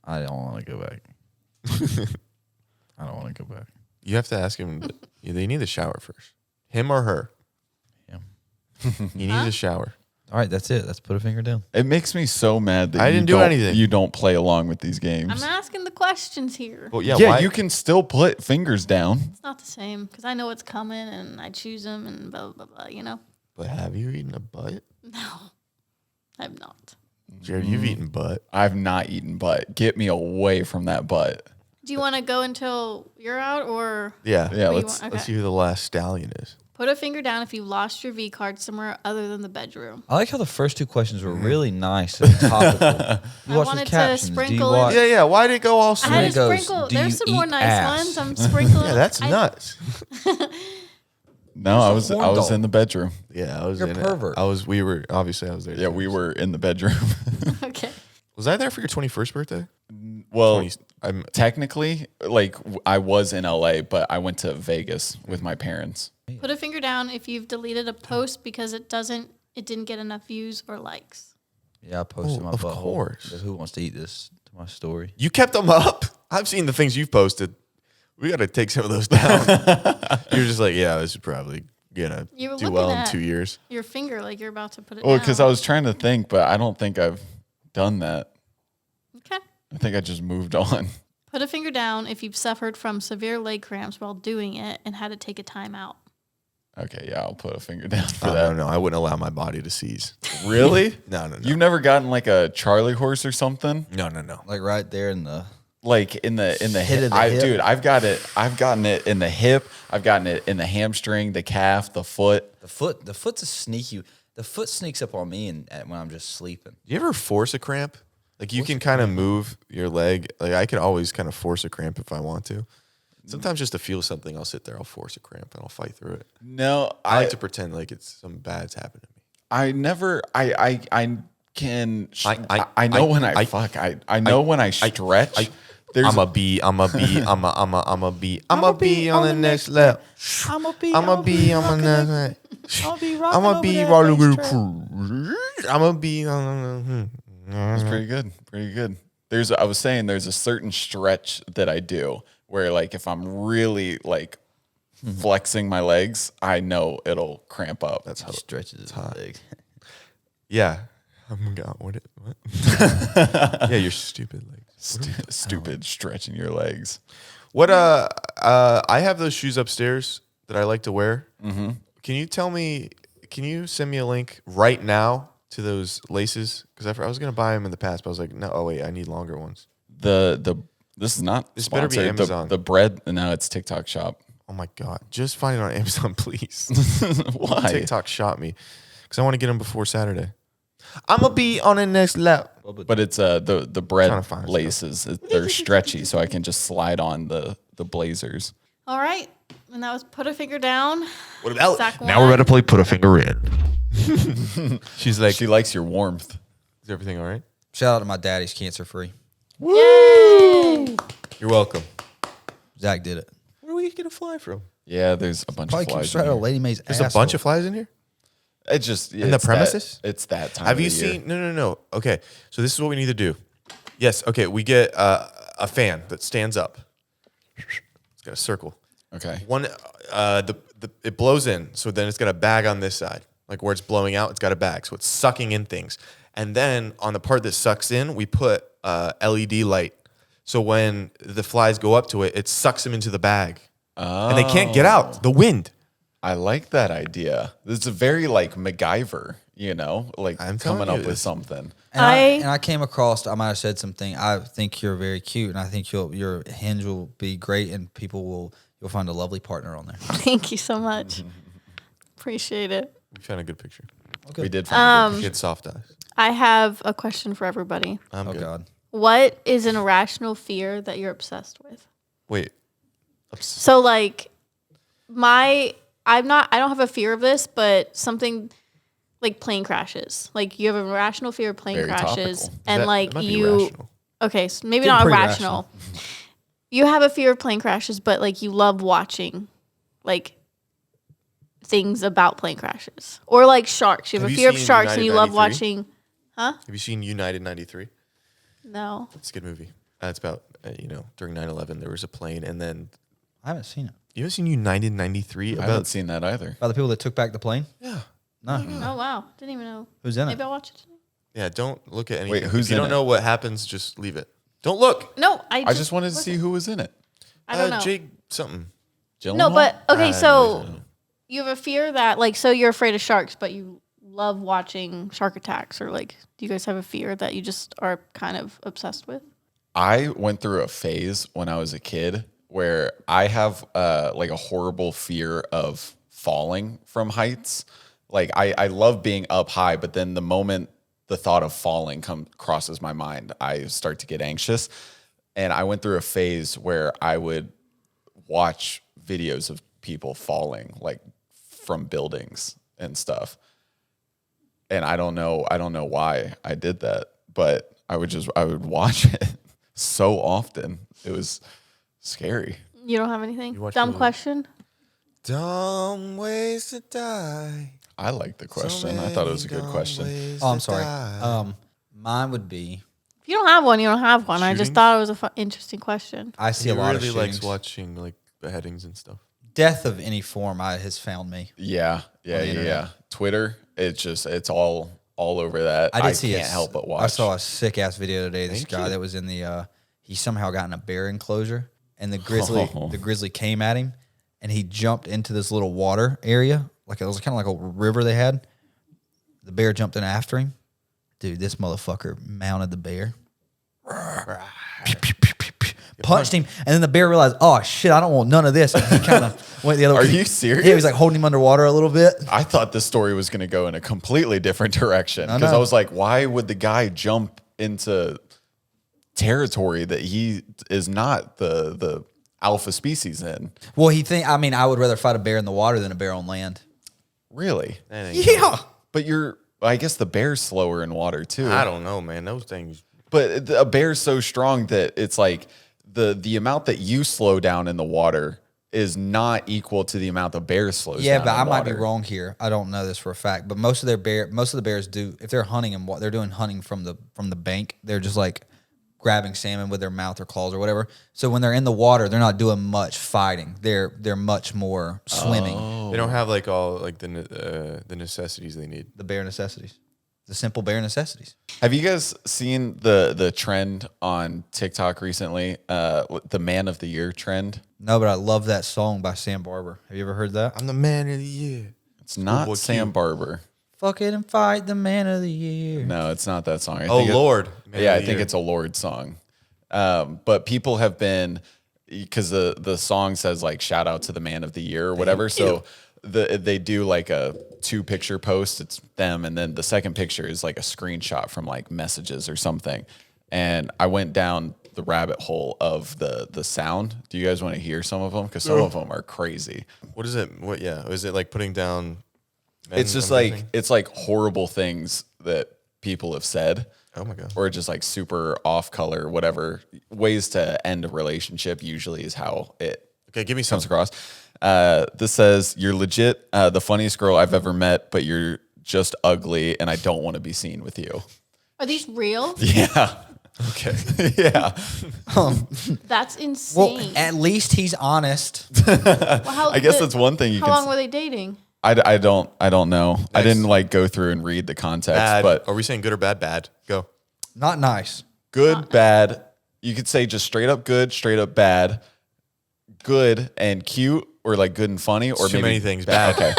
I don't want to go back. I don't want to go back. You have to ask him. They need a shower first. Him or her. Him. He needs a shower. All right, that's it. Let's put a finger down. It makes me so mad that I didn't do anything. You don't play along with these games. I'm asking the questions here. Well, yeah. Yeah, why? you can still put fingers down. It's not the same because I know what's coming and I choose them and blah, blah, blah, you know? But have you eaten a butt? No, I'm not. Jared, you've eaten butt. I've not eaten butt. Get me away from that butt. Do you want to go until you're out or Yeah. Yeah, What do you let's. want? Let's Okay. see who the last stallion is. Put a finger down if you lost your V card somewhere other than the bedroom. I like how the first 2 questions were really nice and topical. You I watch wanted with to captions. Do you sprinkle in- watch? Yeah. Why did it go all I sweet? had it to goes, sprinkle. "Do There's you some more eat nice ass?" ones. I'm sprinkling. Yeah, that's nuts. No, I was horn dog. in the bedroom. Yeah, I was You're in a pervert. it. We were obviously I was there. Yeah, we were in the bedroom. Okay. Was I there for your 21st birthday? Well, 20, I'm technically, like I was in LA, but I went to Vegas with my parents. Put a finger down if you've deleted a post because it didn't get enough views or likes. Yeah, I posted my of butthole. course. But who wants to eat this to my story? You kept them up. I've seen the things you've posted. We got to take some of those down. You're just like, yeah, this is probably gonna You were do looking well in at 2 years. your finger like you're about to put it Well, down. because I was trying to think, but I don't think I've done that. Okay. I think I just moved on. Put a finger down if you've suffered from severe leg cramps while doing it and had to take a time out. Okay, yeah, I'll put a finger down for Oh, that. no, I wouldn't allow my body to seize. Really? No. You've never gotten like a Charlie horse or something? No. Like right there in the. Like in the Hit hip. of the hip. Dude, I've gotten it in the hip. I've gotten it in the hamstring, the calf, the foot. The foot's a sneaky. The foot sneaks up on me when I'm just sleeping. Do you ever force a cramp? Like you can kind of move your leg. Like I can always kind of force a cramp if I want to. Sometimes just to feel something, I'll sit there, I'll force a cramp, and I'll fight through it. No, I like to pretend like it's something bad's happened to me. I never. I can. I I know when I fuck. I know when I stretch. I'ma be on the next level. I'ma be on the next. I'ma be rolling with crew. I'ma be on. That's pretty good. Pretty good. I was saying there's a certain stretch that I do where like if I'm really like flexing my legs, I know it'll cramp up. That's how stretches his legs. Yeah. What? Yeah, you're stupid. Like Stupid stretching your legs. what? I have those shoes upstairs that I like to wear. Mm-hmm. Can you tell me? Can you send me a link right now to those laces? Because I was gonna buy them in the past, but I was like, no. Oh wait, I need longer ones. This is not. This better be sponsored. Amazon. The bread. No, it's TikTok Shop. Oh my god! Just find it on Amazon, please. Why? TikTok shot me because I want to get them before Saturday. I'm gonna be on the next lap. But it's the Trying bread to find laces. They're stretchy, so I can just slide on the blazers. All right. And that was Put a Finger Down. What about Sack now? We're one. about to play Put a Finger in. She's like, She likes your warmth. is everything all right? Shout out to my daddy's cancer free. Yay! You're welcome. Zach did it. Where are we gonna fly from? Yeah, there's a bunch Probably of keeps flies. straight out of Lady Mae's There's asshole. a bunch of flies in here. It just In the premises? It's that time. Have of you the year. seen? No. Okay, so this is what we need to do. Yes. Okay, we get a fan that stands up. It's got a circle. Okay. One, it blows in, so then it's got a bag on this side, like where it's blowing out. It's got a bag, so it's sucking in things. And then on the part that sucks in, we put LED light. So when the flies go up to it, it sucks them into the bag, and they can't get out. The wind. I like that idea. It's a very like MacGyver, like I'm telling coming you, up with this- something. And I came across, I might have said something. I think you're very cute, and I think your Hinge will be great, and you'll find a lovely partner on there. Thank you so much. Appreciate it. We found a good picture. We did find She had soft eyes. I have a question for everybody. I'm Oh good. God. What is an irrational fear that you're obsessed with? Wait. So like I don't have a fear of this, but something like plane crashes. Like you have an irrational fear of plane Very crashes topical. and That like might be you irrational. okay, so maybe Getting not pretty irrational. You have a fear of plane crashes, but like you love watching like things about plane crashes. Or like sharks. You have Have a you fear of seen sharks and United you love 93? watching Have you seen United 93? No. It's a good movie. It's about, during 9/11, there was a plane, and then I haven't seen it. you ever seen United 93? I haven't seen that either. By the people that took back the plane? Yeah. No. Oh wow. Didn't even know. Who's in Maybe it? I'll watch it today. Yeah, don't look at anything. who's if you in don't it? know what happens, just leave it. Don't look. No, I just wanted to see who was in it. I don't know. Jake something. No, Gyllenhaal? but okay, I so don't know. you have a fear that like so you're afraid of sharks, but you love watching shark attacks, or like do you guys have a fear that you just are kind of obsessed with? I went through a phase when I was a kid where I have like a horrible fear of falling from heights. Like I love being up high, but then the moment the thought of falling crosses my mind, I start to get anxious. And I went through a phase where I would watch videos of people falling like from buildings and stuff. And I don't know why I did that, but I would watch it so often. It was scary. You don't have anything? watch Dumb the- question. Dumb ways to die. I like the question. I thought it was a good question. Oh, I'm sorry. Mine would be, If you don't have one, you don't have one. I just Shootings? thought it was a interesting question. I see He a lot really of likes shootings. watching like beheadings and stuff. Death of any form has found me. Yeah. Twitter, it's all over that. I did see can't help but watch. I saw a sick ass video today. This Thank guy you. that was in the he somehow got in a bear enclosure, and the grizzly came at him, and he jumped into this little water area, like it was kind of like a river they had. The bear jumped in after him. Dude, this motherfucker mounted the bear. Punched him, and then the bear realized, oh shit, I don't want none of this. And he kind of went the other way. Are you serious? Yeah, he was like holding him underwater a little bit. I thought this story was going to go in a completely different direction I because know. I was like, why would the guy jump into territory that he is not the alpha species in? Well, I would rather fight a bear in the water than a bear on land. Really? That ain't Yeah. But I guess the bear's slower in water too. I don't know, man. Those things. But a bear's so strong that it's like the amount that you slow down in the water is not equal to the amount the bear slows down. Yeah, but in I might be water. wrong here. I don't know this for a fact, but most of the bears do, if they're hunting and they're doing hunting from the bank, they're just like grabbing salmon with their mouth or claws or whatever. So when they're in the water, they're not doing much fighting. They're much more swimming. They don't have like all like the necessities they need. The bear necessities. The simple bear necessities. Have you guys seen the trend on TikTok recently? The Man of the Year trend. No, but I love that song by Sam Barber. Have you ever heard that? I'm the man of the year. It's not Boy, Sam cute. Barber. Fuck it and fight the man of the year. No, it's not that song. I Oh think Lord. Man yeah, of I the think Year. it's a Lord song. But people have been, because the song says like shout out to the Man of the Year or whatever. So they do like a 2-picture post. It's them, and then the second picture is like a screenshot from like messages or something. And I went down the rabbit hole of the sound. Do you guys want to hear some of them? Because some of them are crazy. What is it? What? Yeah. Is it like putting down? It's just like it's like horrible things that people have said. Oh my god. Or just like super off color, whatever ways to end a relationship usually is how it Okay, give me comes some. across. This says, you're legit the funniest girl I've ever met, but you're just ugly and I don't want to be seen with you. Are these real? Yeah. Okay. Yeah. That's Well, insane. at least he's honest. Well, how, I guess that's one thing you How can long were they dating? I don't know. I didn't like go through and read the context, Bad. but Are we saying good or bad? Bad. Go. Not nice. good, bad. You could say just straight up good, straight up bad, good and cute, or like good and funny, or Too maybe many things. Bad. Okay.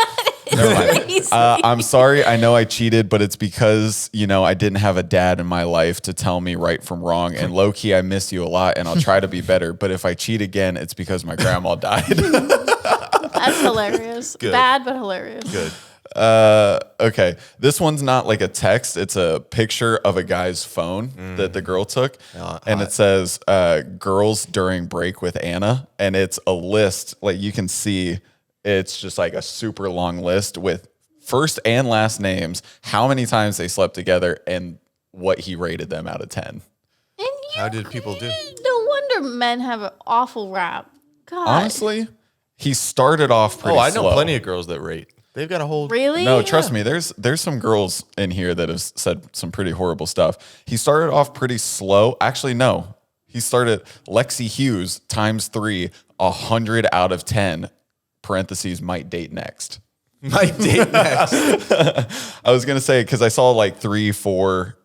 Never mind. I'm sorry. I know I cheated, but it's because, I didn't have a dad in my life to tell me right from wrong. And low key, I miss you a lot and I'll try to be better. But if I cheat again, it's because my grandma died. That's hilarious. Good. Bad, but hilarious. Good. Okay. This one's not like a text. It's a picture of a guy's phone that the girl took. And it says, girls during break with Anna. And it's a list. Like you can see it's just like a super long list with first and last names, how many times they slept together, and what he rated them out of 10. And you, How did people do? No wonder men have an awful rap. God. Honestly, he started off pretty I know slow. plenty of girls that rate. They've got a whole. Really? No, trust me. There's some girls in here that have said some pretty horrible stuff. He started off pretty slow. Actually, no. He started Lexi Hughes times 3, 100 out of 10. Parentheses might date next. Might date next. I was gonna say because I saw like 3, 4.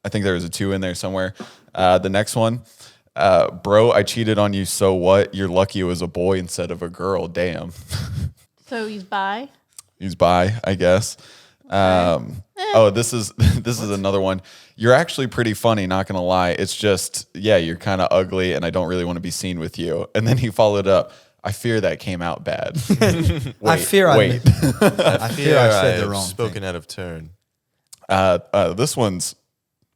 I think there was a 2 in there somewhere. The next one, bro, I cheated on you. So what? You're lucky it was a boy instead of a girl. Damn. So he's bi? He's bi, I guess. This is another one. You're actually pretty funny, not gonna lie. It's just, you're kind of ugly, and I don't really want to be seen with you. And then he followed up. I fear that came out bad. I fear I said the have wrong spoken thing. out of turn. This one's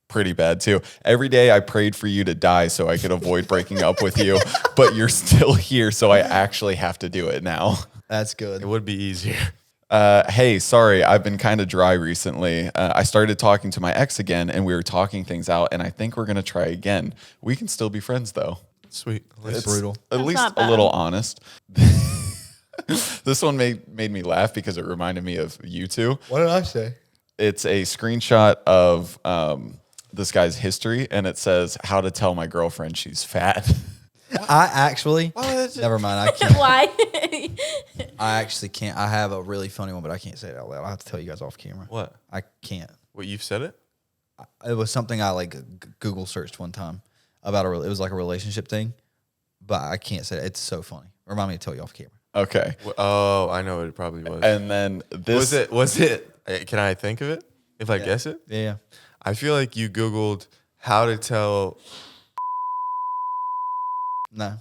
pretty bad too. Every day I prayed for you to die so I could avoid breaking up with you, but you're still here, so I actually have to do it now. That's It good. would be easier. Hey, sorry, I've been kind of dry recently. I started talking to my ex again, and we were talking things out, and I think we're gonna try again. We can still be friends though. Sweet. It's brutal. At That's least not a bad. little honest. This one made me laugh because it reminded me of you two. What did I say? It's a screenshot of this guy's history, and it says, how to tell my girlfriend she's fat. I actually. Never mind. I can't. Why? I actually can't. I have a really funny one, but I can't say it out loud. I have to tell you guys off camera. What? I can't. What, you've said it? It was something I like Google searched one time about it was like a relationship thing, but I can't say it. It's so funny. Remind me to tell you off camera. Okay. Oh, I know what it probably was. And then this Was it? Can I think of it? If I guess it? Yeah. I feel like you Googled how to tell. No.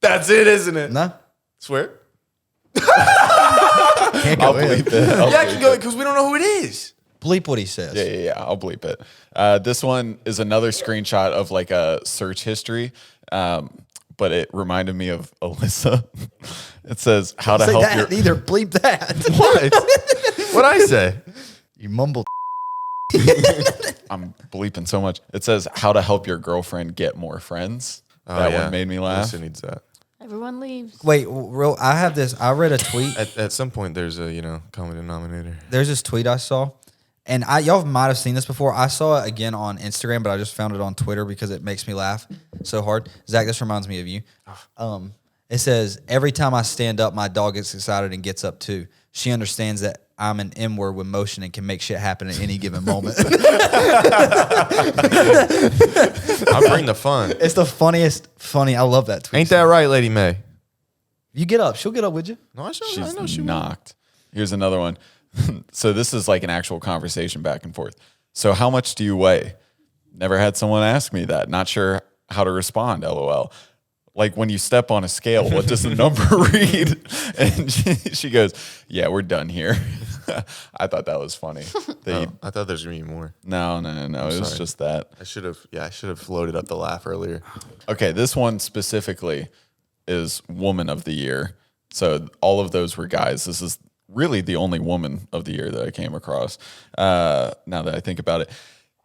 That's it, isn't it? No. Swear? Can't I'll go in. bleep it. I'll Yeah, I bleep can go it. because we don't know who it is. Bleep what he says. Yeah. I'll bleep it. This one is another screenshot of like a search history, but it reminded me of Alyssa. It says how to Say help that your. either. Bleep that. What? What'd I say? You mumbled. I'm bleeping so much. It says how to help your girlfriend get more friends. That one made me laugh. Lisa needs that. Everyone leaves. Wait, real. I have this. I read a tweet. At some point, there's a common denominator. There's this tweet I saw, and y'all might have seen this before. I saw it again on Instagram, but I just found it on Twitter because it makes me laugh so hard. Zach, this reminds me of you. It says, every time I stand up, my dog gets excited and gets up too. She understands that I'm an M-word with motion and can make shit happen at any given moment. I bring the fun. It's the funniest. I love that tweet. Ain't that right, Lady May? You get up. She'll get up with you. No, I She's know she will. knocked. Here's another one. So this is like an actual conversation back and forth. So how much do you weigh? Never had someone ask me that. Not sure how to respond, LOL. Like when you step on a scale, what does the number read? And she goes, yeah, we're done here. I thought that was funny. I thought there's going to be more. No. It was sorry. just that. I should have loaded up the laugh earlier. Okay, this one specifically is Woman of the Year. So all of those were guys. This is really the only Woman of the Year that I came across. Now that I think about it.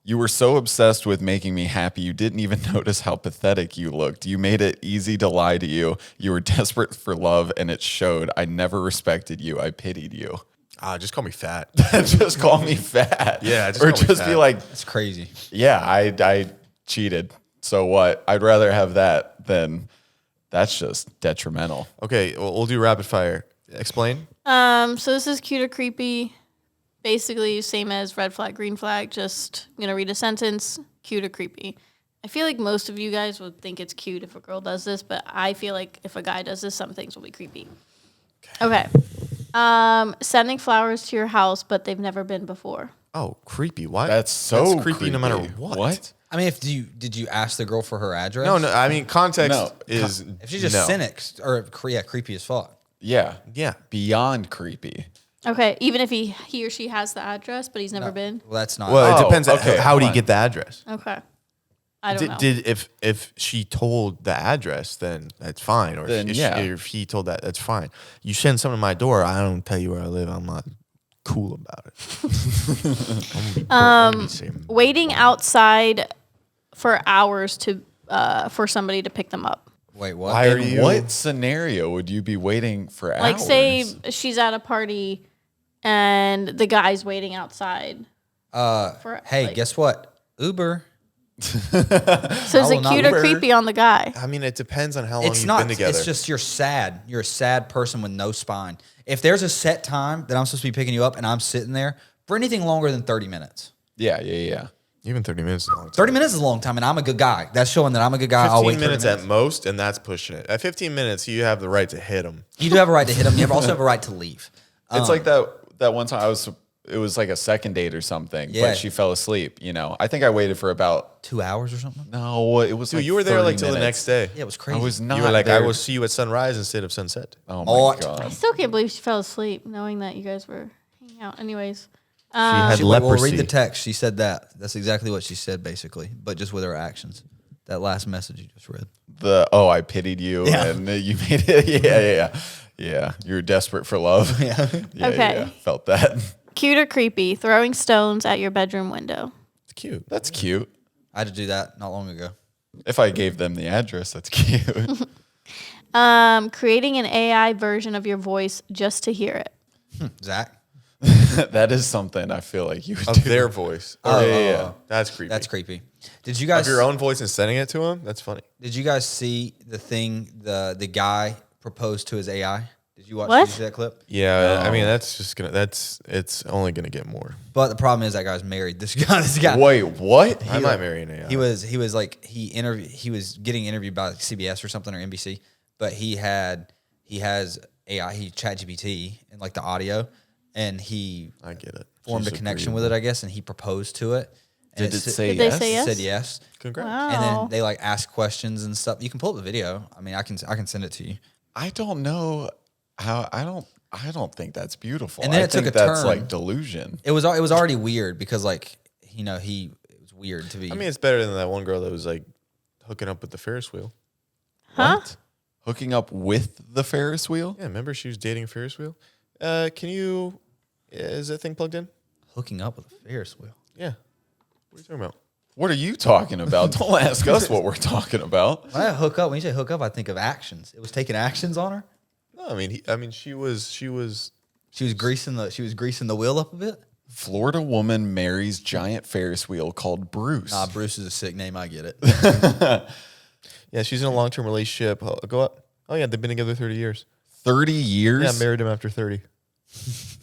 You were so obsessed with making me happy, you didn't even notice how pathetic you looked. You made it easy to lie to you. You were desperate for love, and it showed. I never respected you. I pitied you. Just call me fat. Just call me fat. Yeah, just or call me just fat. be like, It's crazy. yeah, I cheated. So what? I'd rather have that than that's just detrimental. Okay, well, we'll do rapid fire. Explain. So this is cute or creepy. Basically, same as red flag, green flag. Just I'm gonna read a sentence. Cute or creepy. I feel like most of you guys would think it's cute if a girl does this, but I feel like if a guy does this, some things will be creepy. Okay. Sending flowers to your house, but they've never been before. Oh, creepy. Why? That's creepy. creepy no matter what. What? I mean, did you ask the girl for her address? No. I mean, context No. is If she's just no. cynic or creepy as fuck. Yeah. Yeah. Beyond creepy. Okay, even if he or she has the address, but he's never been. Well, that's not. Well, it Oh, depends. okay, How hold do you on. get the address? Okay, I don't know. If she told the address, then that's fine. Or Then, if he told that's fine. You send something to my door, I don't tell you where I live. I'm not cool about it. Waiting outside for hours for somebody to pick them up. Wait, what? Why are In you? what scenario would you be waiting for hours? Like, say she's at a party and the guy's waiting outside. Hey, like- guess what? Uber. So is will it not cute or Uber. creepy on the guy? I mean, it depends on how long It's you've not. been together. It's just you're sad. You're a sad person with no spine. If there's a set time that I'm supposed to be picking you up and I'm sitting there for anything longer than 30 minutes. Yeah. even 30 minutes is a long time. 30 minutes is a long time, and I'm a good guy. That's showing that I'm a good guy. 15 I'll wait 30 minutes at most, and that's pushing it. At 15 minutes, you have the right to hit them. You do have a right to hit him. You also have a right to leave. It's like that one time it was like a second date or something, Yeah. but she fell asleep, I think I waited for about 2 hours or something. no, it was Dude, like you were there 30 like till the minutes. next day. Yeah, it was I crazy. was not You were like, there. I will see you at sunrise instead of sunset. Oh my Oh, I god. still can't believe she fell asleep knowing that you guys were hanging out. Anyways, She had Well, leprosy. read the text. She said that. That's exactly what she said, basically, but just with her actions. That last message you just read. I pitied you and you made it. Yeah. You're desperate for love. Yeah. Okay. Felt that. cute or creepy? Throwing stones at your bedroom window. It's cute. That's cute. I had to do that not long ago. If I gave them the address, that's cute. Creating an AI version of your voice just to hear it. Zach? That is something I feel like you would Of do. their voice. yeah. That's creepy. That's creepy. Did you guys Of your own voice and sending it to him? That's funny. Did you guys see the thing the guy proposed to his AI? Did you watch What? did you see that clip? Yeah, I mean it's only gonna get more. But the problem is that guy's married. This guy. Wait, what? I might marry an AI. He was getting interviewed by CBS or something or NBC, but he has AI, he ChatGPT and like the audio, and he I get it. formed a She's connection with it, I guess, and he proposed to it. And Did it sa- say Did they yes? say It yes? said yes. Congrats. Wow. And then they like ask questions and stuff. You can pull up the video. I mean, I can send it to you. I don't know how. I don't think that's beautiful. And then I it took think a that's turn. like delusion. It was already weird because like it was weird to be. I mean, it's better than that one girl that was like hooking up with the Ferris wheel. Huh? What? Hooking up with the Ferris wheel? Yeah, remember she was dating a Ferris wheel? Is that thing plugged in? hooking up with a Ferris wheel. Yeah. What are you talking about? What are you talking about? Don't ask us what we're talking about. When I hook up, when you say hook up, I think of actions. It was taking actions on her. No, I mean, she was. She was greasing the wheel up a bit. Florida woman marries giant Ferris wheel called Bruce. Nah, Bruce is a sick name. I get it. Yeah, she's in a long-term relationship. Go up. Oh yeah, they've been together 30 years. 30 years? Yeah, married him after 30.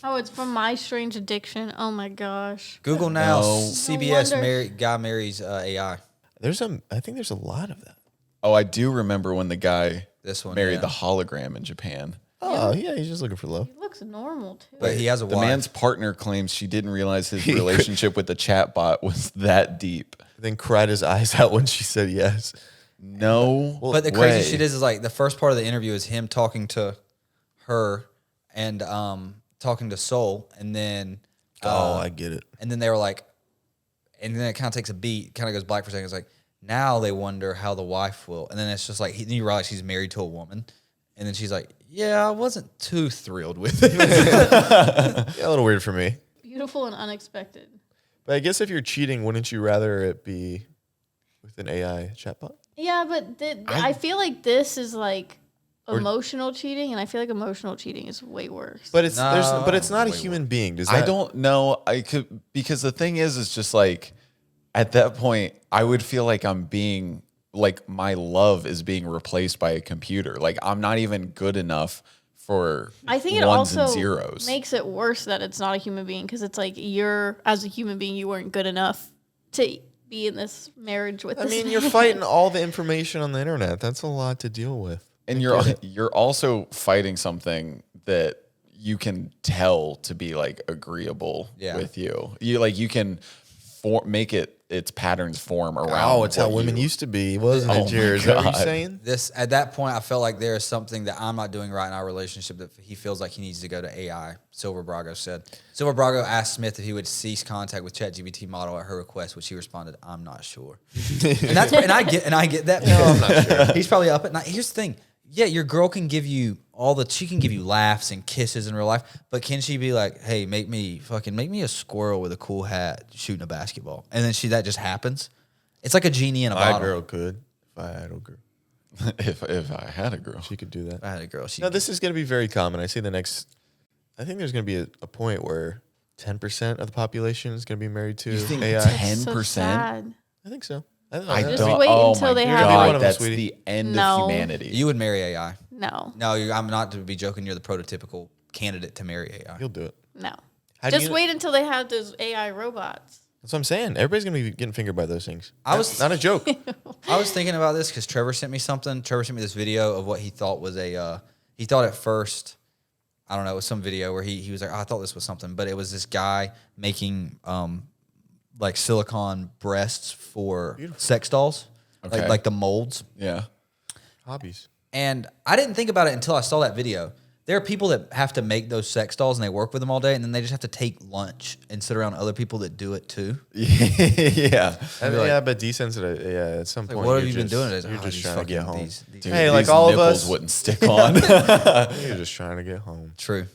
Oh, it's from My Strange Addiction. Oh my gosh. Google now. No. CBS wonder. guy marries AI. I think there's a lot of that. Oh, I do remember when the guy This one, married yeah. the hologram in Japan. Oh yeah, he's just looking for love. He looks normal too. But he has a The wife. man's partner claims she didn't realize his relationship with the chatbot was that deep. Then cried his eyes out when she said yes. No. But the way. crazy shit is like the first part of the interview is him talking to her and talking to Soul, and then I get it. and then they were like, and then it kind of takes a beat, kind of goes black for a second. It's like now they wonder how the wife will, and then it's just like then you realize he's married to a woman, and then she's like, yeah, I wasn't too thrilled with it. Yeah, a little weird for me. Beautiful and unexpected. But I guess if you're cheating, wouldn't you rather it be with an AI chatbot? Yeah, but I feel like this is like emotional cheating, and I feel like emotional cheating is way worse. But it's No, but it's not a way human being. Does I that, don't know. I could, because the thing is just like at that point, I would feel like I'm being like my love is being replaced by a computer. Like I'm not even good enough for I think it ones also and zeros. makes it worse that it's not a human being, because it's like as a human being, you weren't good enough to be in this marriage with. I this mean, you're man. fighting all the information on the internet. That's a lot to deal with. And you're also fighting something that you can tell to be like agreeable Yeah. with you. You can make its patterns form around. Oh, it's how what women you- used to be, wasn't Oh it, Jared? my Is that what God. you're saying? This at that point, I felt like there is something that I'm not doing right in our relationship that he feels like he needs to go to AI. Silver Brago said. Silver Brago asked Smith if he would cease contact with ChatGPT model at her request, which he responded, "I'm not sure." and I get that. I'm not sure. He's probably up at night. Here's the thing. Yeah, your girl can give you she can give you laughs and kisses in real life, but can she be like, hey, make me a squirrel with a cool hat shooting a basketball? And then that just happens. It's like a genie in a My bottle. girl could. If I had a girl, if I had a girl. she could do that. If I had a girl, she No, this is going to be very common. I think there's going to be a point where 10% of the population is going to be married to think AI. 10? So 10%? sad. I think so. I Just don't. wait oh until my they have- have. You're gonna be one God, of them, that's sweetie. the end No. of humanity. You would marry AI. No, No, I'm not to be joking. You're the prototypical candidate to marry AI. You'll do it. no. How do Just you- wait until they have those AI robots. That's what I'm saying. Everybody's going to be getting fingered by those things. I was- not a joke. I was thinking about this because Trevor sent me something. Trevor sent me this video of what he thought was he thought at first, I don't know, it was some video where he was like, oh, I thought this was something, but it was this guy making like silicone breasts for sex dolls, Okay. like the molds. Yeah. Hobbies. And I didn't think about it until I saw that video. There are people that have to make those sex dolls and they work with them all day, and then they just have to take lunch and sit around other people that do it too. Yeah. Yeah, but desensitized. Yeah, at some Like, point. what have you're you been just- doing? It's like, You're oh, just these trying to get fucking- home. these- Dude, Hey, like these all of nipples us- wouldn't stick on. You're just trying to get home. True.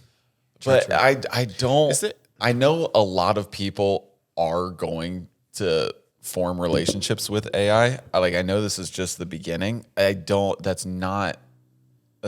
But I don't. Is it- I know a lot of people are going to form relationships with AI. I know this is just the beginning. That's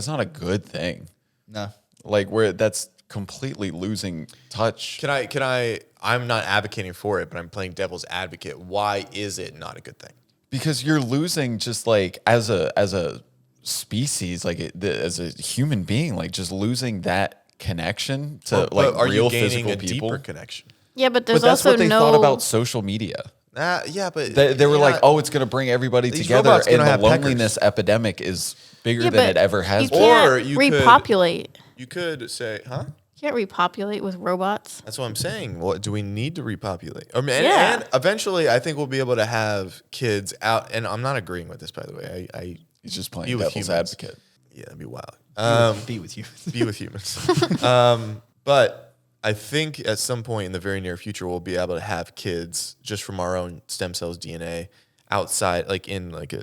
not a good thing. No. Like where that's completely losing touch. Can I? I'm not advocating for it, but I'm playing devil's advocate. Why is it not a good thing? Because you're losing just like as a species, like as a human being, like just losing that connection to But are real you gaining physical a people. deeper connection? Yeah, but But there's that's also what they no. thought about social media. Yeah, but They were you're like, not- oh, it's going to bring everybody These together, robots and gonna the have peckers. loneliness epidemic is bigger Yeah, than but it ever has you been. can't Or you could- repopulate. You could say, huh? You can't repopulate with robots. That's what I'm saying. What do we need to repopulate? I mean, Yeah. and eventually, I think we'll be able to have kids out. And I'm not agreeing with this, by the way. I He's just Be playing with devil's humans. advocate. yeah, that'd be wild. Be with you. Be with humans. But I think at some point in the very near future, we'll be able to have kids just from our own stem cells DNA outside, like in like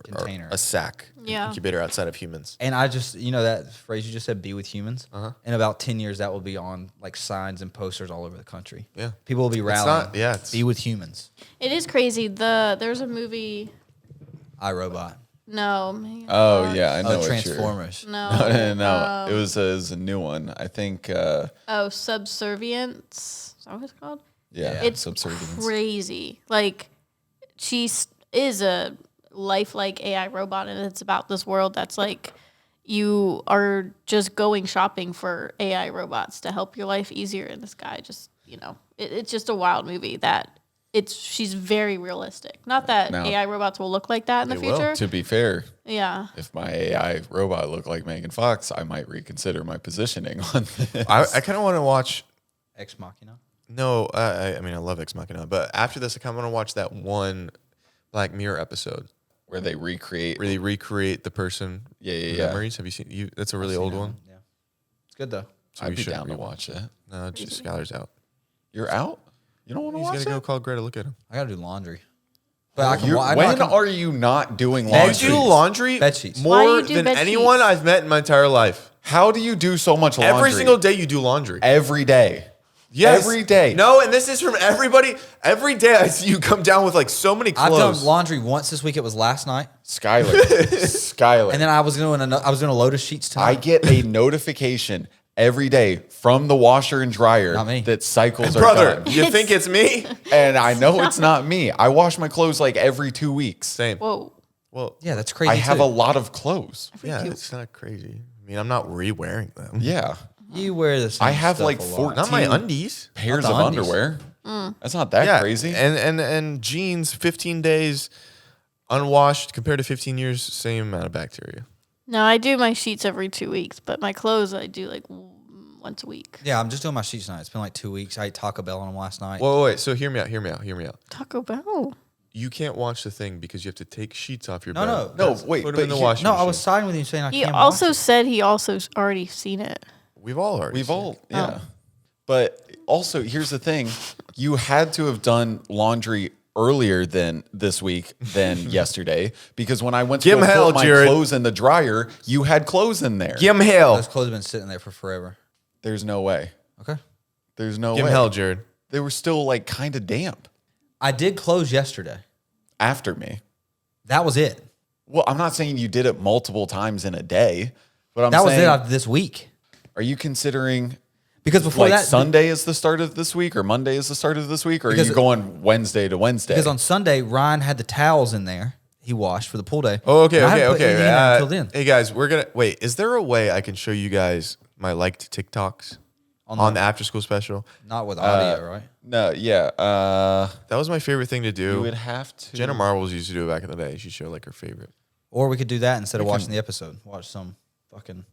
container. a sack Yeah. incubator outside of humans. And I just, that phrase you just said, be with humans. In about 10 years, that will be on like signs and posters all over the country. Yeah. People will be rallying. It's- be with humans. It is crazy. There's a movie. iRobot. No. Megan Oh Fox. yeah, I know. what Transformers. No. no. It was a new one. I think. Subservience. Is that what it's called? Yeah, It's subservience. crazy. Like, she is a lifelike AI robot, and it's about this world that's like you are just going shopping for AI robots to help your life easier. And this guy just, it's just a wild movie that she's very realistic. Not that Now- AI robots will look like that in the They will. future. To be fair, Yeah. if my AI robot looked like Megan Fox, I might reconsider my positioning on this. I kind of want to watch. Ex Machina. No, I mean I love Ex Machina, but after this, I kind of want to watch that one Black Mirror episode where they recreate. where they recreate the person. Yeah. Memories. Have you seen? That's a really old one. Yeah. It's good though. So I'd we be should down to rewatch watch that. No, just Skylar's out. You're out? You don't want to He's watch gotta go that? call Greta. Look at him. I got to do laundry. But I can, When are you not doing You laundry? do laundry Bed sheets. Why do more you do than bed anyone sheets? I've met in my entire life. How do you do so much laundry? Every single day you do laundry. Every day. Yes. Every day. No, and this is from everybody. Every day I see you come down with like so many I've clothes. done laundry once this week. It was last night. Skylar. And then I was doing a load of sheets tonight. I get a notification every day from the washer and dryer Not me. that cycles are Brother, done. you think it's me? And I know it's not me. I wash my clothes like every 2 weeks. Same. Whoa. Well, Yeah, that's crazy. I have too. a lot of clothes. yeah, it's not crazy. I mean, I'm not re-wearing them. Yeah. You wear this. I have like 14 Not my undies. pairs Not of the undies. underwear. Mm. That's not that Yeah, crazy. And jeans, 15 days unwashed compared to 15 years, same amount of bacteria. No, I do my sheets every 2 weeks, but my clothes I do like once a week. Yeah, I'm just doing my sheets tonight. It's been like 2 weeks. I ate Taco Bell on them last night. Wait. So hear me out. Taco Bell. You can't watch the thing because you have to take sheets off your No, bed. no. No, wait, Put them but in the here- washing No, machine. I was siding with you saying I He can't also watch it. said he also already seen it. We've all already. We've seen all, it. yeah. But also, here's the thing: you had to have done laundry earlier than this week than yesterday, because when I went to Give 'em go hell, put my Jared. clothes in the dryer, you had clothes in there. Give him hell. Those clothes have been sitting there for forever. There's no way. Okay. There's no Give way. him hell, Jared. They were still like kind of damp I did close yesterday. after me. That was it. Well, I'm not saying you did it multiple times in a day, but I'm That was saying, it after this week. are you considering Because before like that, Sunday is the start of this week, or Monday is the start of this week, or are Because- you going Wednesday to Wednesday? because on Sunday Ryan had the towels in there. He washed for the pool day. Oh, okay, And I hadn't put anything in there okay. until then. Hey guys, we're gonna wait. Is there a way I can show you guys my liked TikToks on the after school special? Not with audio, right? no, yeah, That was my favorite thing to do. you would have to. Jenna Marbles used to do it back in the day. She'd show like her favorite. Or we could do that instead of watching the episode. Watch some fucking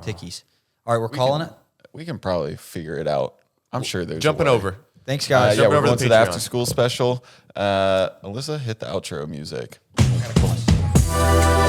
tickies. All right, we're calling it. We can probably figure it out. I'm sure there's a Jumping way. over. Thanks, guys. Yeah, Jumping we're over going the to the Patreon. after school special. Alyssa, hit the outro music. I got a question.